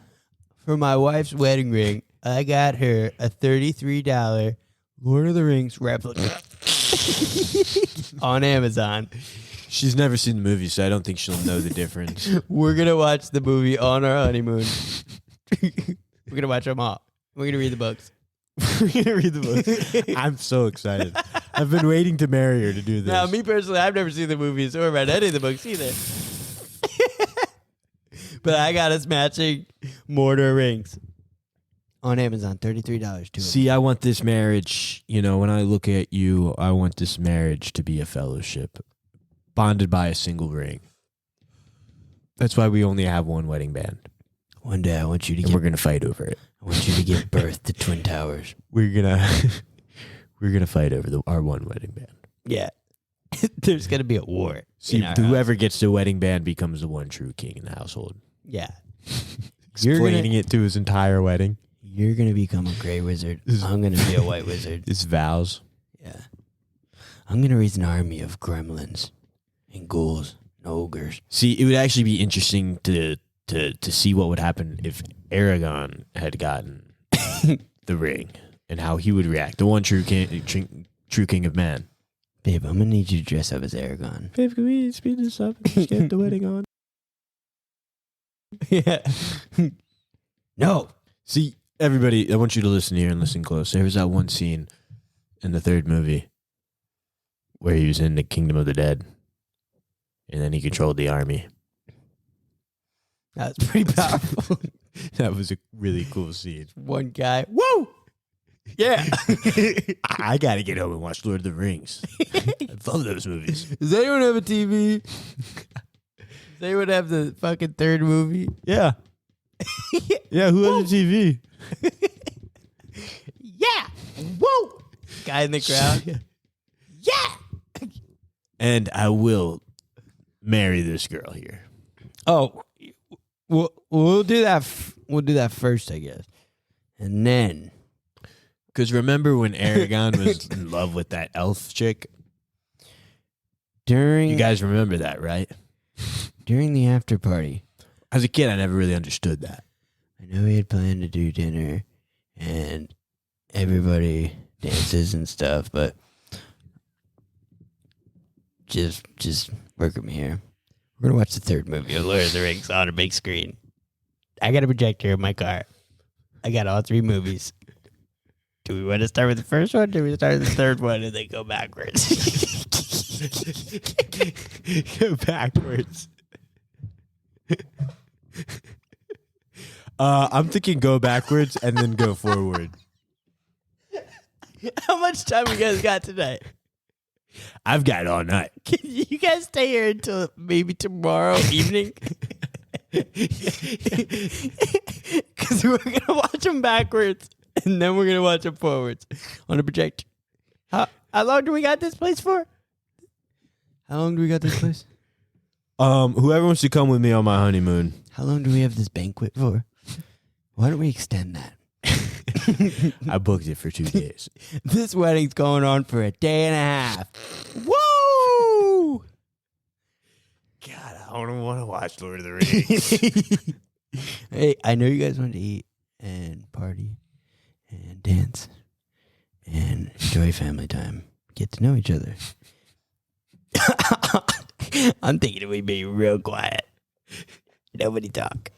S2: For my wife's wedding ring, I got her a $33 Lord of the Rings replica on Amazon.
S1: She's never seen the movie, so I don't think she'll know the difference.
S2: We're going to watch the movie on our honeymoon. We're going to watch them all. We're going to read the books.
S1: We're going to read the book. I'm so excited. I've been waiting to marry her to do this.
S2: Now, me personally, I've never seen the movies or read any of the books either. But I got us matching Mordor rings on Amazon, $33 too.
S1: See, I want this marriage, when I look at you, I want this marriage to be a fellowship, bonded by a single ring. That's why we only have one wedding band.
S2: One day I want you to
S1: we're going to fight over it.
S2: I want you to give birth to twin towers.
S1: We're going to fight over our one wedding band.
S2: Yeah. There's going to be a war.
S1: See, whoever gets the wedding band becomes the one true king in the household.
S2: Yeah.
S1: Explaining it to his entire wedding.
S2: You're going to become a gray wizard. I'm going to be a white wizard.
S1: It's vows.
S2: Yeah. I'm going to raise an army of gremlins and ghouls and ogres.
S1: See, it would actually be interesting to see what would happen if Aragorn had gotten the ring and how he would react. The one true king of man.
S2: Babe, I'm going to need you to dress up as Aragorn.
S1: Babe, can we speed this up and just get the wedding on?
S2: Yeah. No.
S1: See, everybody, I want you to listen here and listen close. There was that one scene in the third movie where he was in the Kingdom of the Dead, and then he controlled the army.
S2: That was pretty powerful.
S1: That was a really cool scene.
S2: One guy. Whoa! Yeah.
S1: I got to get home and watch Lord of the Rings. I love those movies.
S2: Does anyone have a TV? Does anyone have the fucking third movie?
S1: Yeah. Yeah, who has a TV?
S2: Yeah. Whoa! Guy in the crowd. Yeah.
S1: And I will marry this girl here.
S2: Oh, we'll do that. We'll do that first, I guess, and then.
S1: Because remember when Aragorn was in love with that elf chick? You guys remember that, right?
S2: During the after party.
S1: As a kid, I never really understood that.
S2: I know we had planned to do dinner and everybody dances and stuff, but just work with me here. We're going to watch the third movie of Lord of the Rings on a big screen. I got a projector in my car. I got all three movies. Do we want to start with the first one? Do we start with the third one and then go backwards?
S1: Go backwards. I'm thinking go backwards and then go forward.
S2: How much time we guys got tonight?
S1: I've got all night.
S2: Can you guys stay here until maybe tomorrow evening? Because we're going to watch them backwards. And then we're going to watch them forwards on a projector. How long do we got this place for? How long do we got this place?
S1: Whoever wants to come with me on my honeymoon.
S2: How long do we have this banquet for? Why don't we extend that?
S1: I booked it for 2 days.
S2: This wedding's going on for a day and a half. Woo!
S1: God, I don't want to watch Lord of the Rings.
S2: Hey, I know you guys want to eat and party and dance and enjoy family time. Get to know each other. I'm thinking we'd be real quiet. Nobody talk.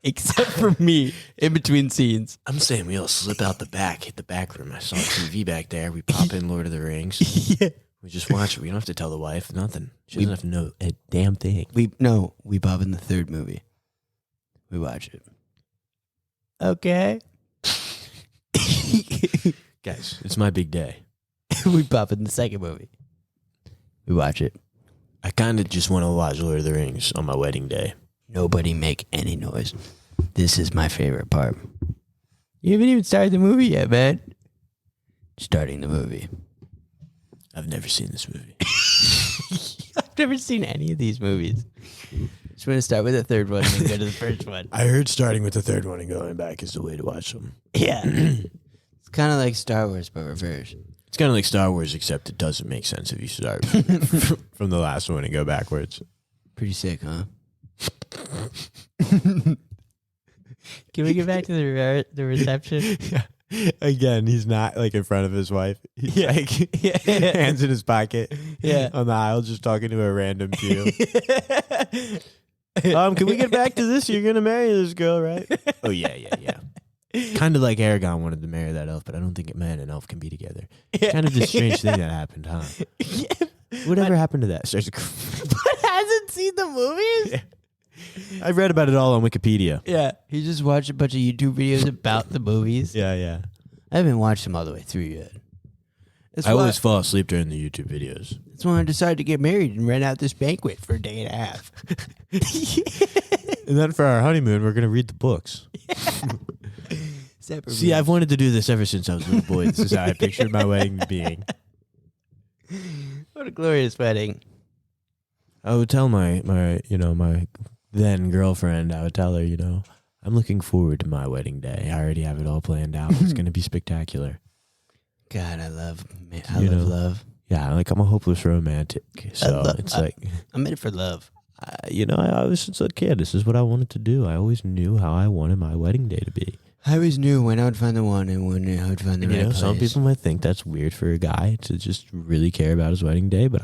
S2: Except for me in between scenes.
S1: I'm saying we all slip out the back, hit the back room. I saw a TV back there. We pop in Lord of the Rings.
S2: Yeah.
S1: We just watch it. We don't have to tell the wife nothing. She doesn't have to know a damn thing.
S2: We pop in the third movie. We watch it. Okay.
S1: Guys, it's my big day.
S2: We pop in the second movie. We watch it.
S1: I kind of just want to watch Lord of the Rings on my wedding day.
S2: Nobody make any noise. This is my favorite part. You haven't even started the movie yet, man. Starting the movie.
S1: I've never seen this movie.
S2: I've never seen any of these movies. Just want to start with the third one and then go to the first one.
S1: I heard starting with the third one and going back is the way to watch them.
S2: Yeah. It's kind of like Star Wars, but reverse.
S1: It's kind of like Star Wars, except it doesn't make sense if you start from the last one and go backwards.
S2: Pretty sick, huh? Can we get back to the reception?
S1: Yeah. Again, he's not like in front of his wife. He's like hands in his pocket.
S2: Yeah.
S1: On the aisle, just talking to a random Jew. Can we get back to this? You're gonna marry this girl, right? Oh yeah. Kind of like Aragorn wanted to marry that elf, but I don't think man and elf can be together.
S2: Yeah.
S1: Kind of this strange thing that happened, huh?
S2: Yeah.
S1: Whatever happened to that?
S2: But hasn't seen the movies?
S1: Yeah. I read about it all on Wikipedia.
S2: Yeah. He just watched a bunch of YouTube videos about the movies.
S1: Yeah.
S2: I haven't watched them all the way through yet.
S1: I always fall asleep during the YouTube videos.
S2: That's when I decided to get married and rent out this banquet for a day and a half.
S1: And then for our honeymoon, we're going to read the books.
S2: Separate
S1: See, I've wanted to do this ever since I was a little boy. This is how I pictured my wedding being.
S2: What a glorious wedding.
S1: I would tell my then girlfriend, I would tell her, I'm looking forward to my wedding day. I already have it all planned out. It's going to be spectacular.
S2: God, I love love.
S1: Yeah, like I'm a hopeless romantic. So
S2: I'm in it for love.
S1: I was since a kid. This is what I wanted to do. I always knew how I wanted my wedding day to be.
S2: I always knew when I would find the one and when I would find the right place.
S1: Some people might think that's weird for a guy to just really care about his wedding day, but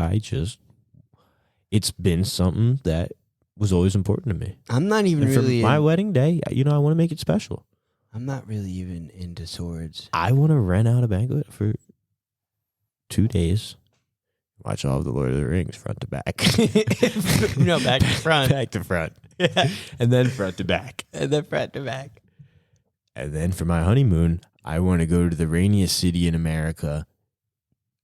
S1: it's been something that was always important to me.
S2: I'm not even
S1: and
S2: really
S1: for my wedding day. I want to make it special.
S2: I'm not really even into swords.
S1: I want to rent out a banquet for 2 days. Watch all of the Lord of the Rings front to back.
S2: No, back to front.
S1: Back to front. Yeah. And then front to back.
S2: And then front to back.
S1: And then for my honeymoon, I want to go to the rainiest city in America.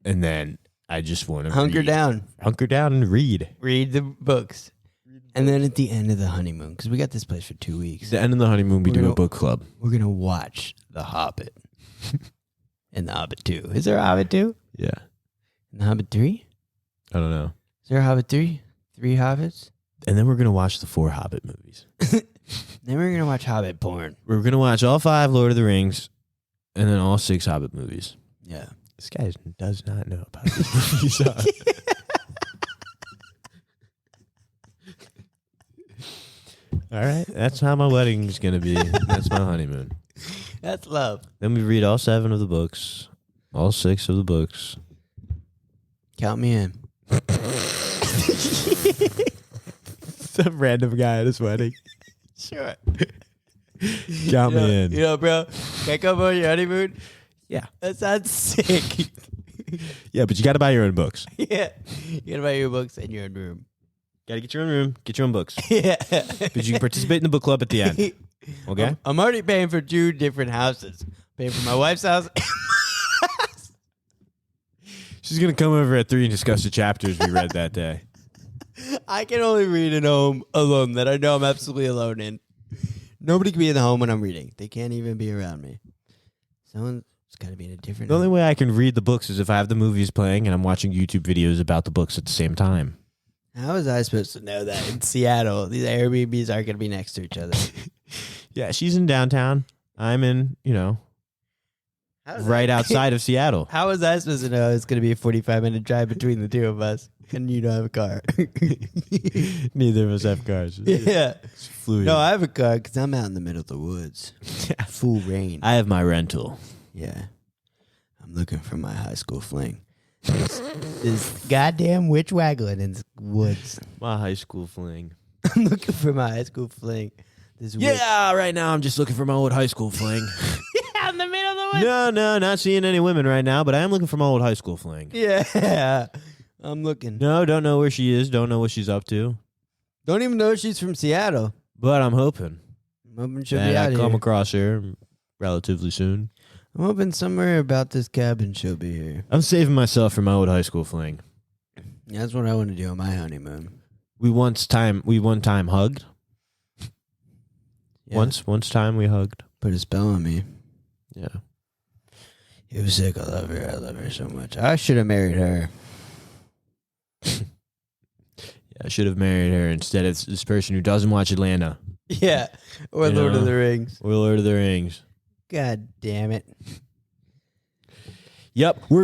S1: And then I just want to
S2: Hunker down
S1: and read.
S2: Read the books. And then at the end of the honeymoon, because we got this place for 2 weeks.
S1: The end of the honeymoon, we do a book club.
S2: We're going to watch The Hobbit. And The Hobbit 2. Is there a Hobbit 2?
S1: Yeah.
S2: And The Hobbit 3?
S1: I don't know.
S2: Is there a Hobbit 3? 3 Hobbits?
S1: And then we're going to watch the 4 Hobbit movies.
S2: Then we're going to watch Hobbit porn.
S1: We're going to watch all 5 Lord of the Rings and then all 6 Hobbit movies.
S2: Yeah.
S1: This guy does not know about these movies. All right. That's how my wedding is going to be. That's my honeymoon.
S2: That's love.
S1: Then we read all 7 of the books, all 6 of the books.
S2: Count me in.
S1: Some random guy at his wedding.
S2: Sure.
S1: Count me in.
S2: Bro, can I come on your honeymoon?
S1: Yeah.
S2: That sounds sick.
S1: Yeah, but you got to buy your own books.
S2: Yeah. You got to buy your books and your own room.
S1: Got to get your own room, get your own books.
S2: Yeah.
S1: But you can participate in the book club at the end. Okay?
S2: I'm already paying for 2 different houses. Paying for my wife's house.
S1: She's going to come over at 3 and discuss the chapters we read that day.
S2: I can only read in a home alone that I know I'm absolutely alone in. Nobody can be in the home when I'm reading. They can't even be around me. Someone's got to be in a different
S1: The only
S2: home.
S1: way I can read the books is if I have the movies playing and I'm watching YouTube videos about the books at the same time.
S2: How was I supposed to know that in Seattle? These Airbnbs aren't going to be next to each other.
S1: Yeah, she's in downtown. I'm in, right outside of Seattle.
S2: How was I supposed to know it's going to be a 45-minute drive between the two of us and you don't have a car?
S1: Neither of us have cars.
S2: Yeah.
S1: It's fluid.
S2: No, I have a car because I'm out in the middle of the woods. Full rain.
S1: I have my rental.
S2: Yeah. I'm looking for my high school fling. This goddamn witch waggling in the woods.
S1: My high school fling.
S2: I'm looking for my high school fling. This
S1: Yeah, right now I'm just looking for my old high school fling.
S2: Yeah, in the middle of the woods.
S1: No, not seeing any women right now, but I am looking for my old high school fling.
S2: Yeah. I'm looking.
S1: No, don't know where she is. Don't know what she's up to.
S2: Don't even know she's from Seattle.
S1: But I'm hoping
S2: I'm hoping she'll
S1: that
S2: be
S1: I
S2: out
S1: come
S2: here.
S1: across her relatively soon.
S2: I'm hoping somewhere about this cabin she'll be here.
S1: I'm saving myself for my old high school fling.
S2: That's what I want to do on my honeymoon.
S1: We one time hugged.
S2: Yeah.
S1: Once time we hugged.
S2: Put a spell on me.
S1: Yeah.
S2: It was sick. I love her. I love her so much. I should have married her.
S1: Yeah, I should have married her instead of this person who doesn't watch Atlanta
S2: Yeah. Or
S1: You
S2: Lord
S1: know?
S2: of the Rings.
S1: or Lord of the Rings.
S2: God damn it.
S1: Yep, we're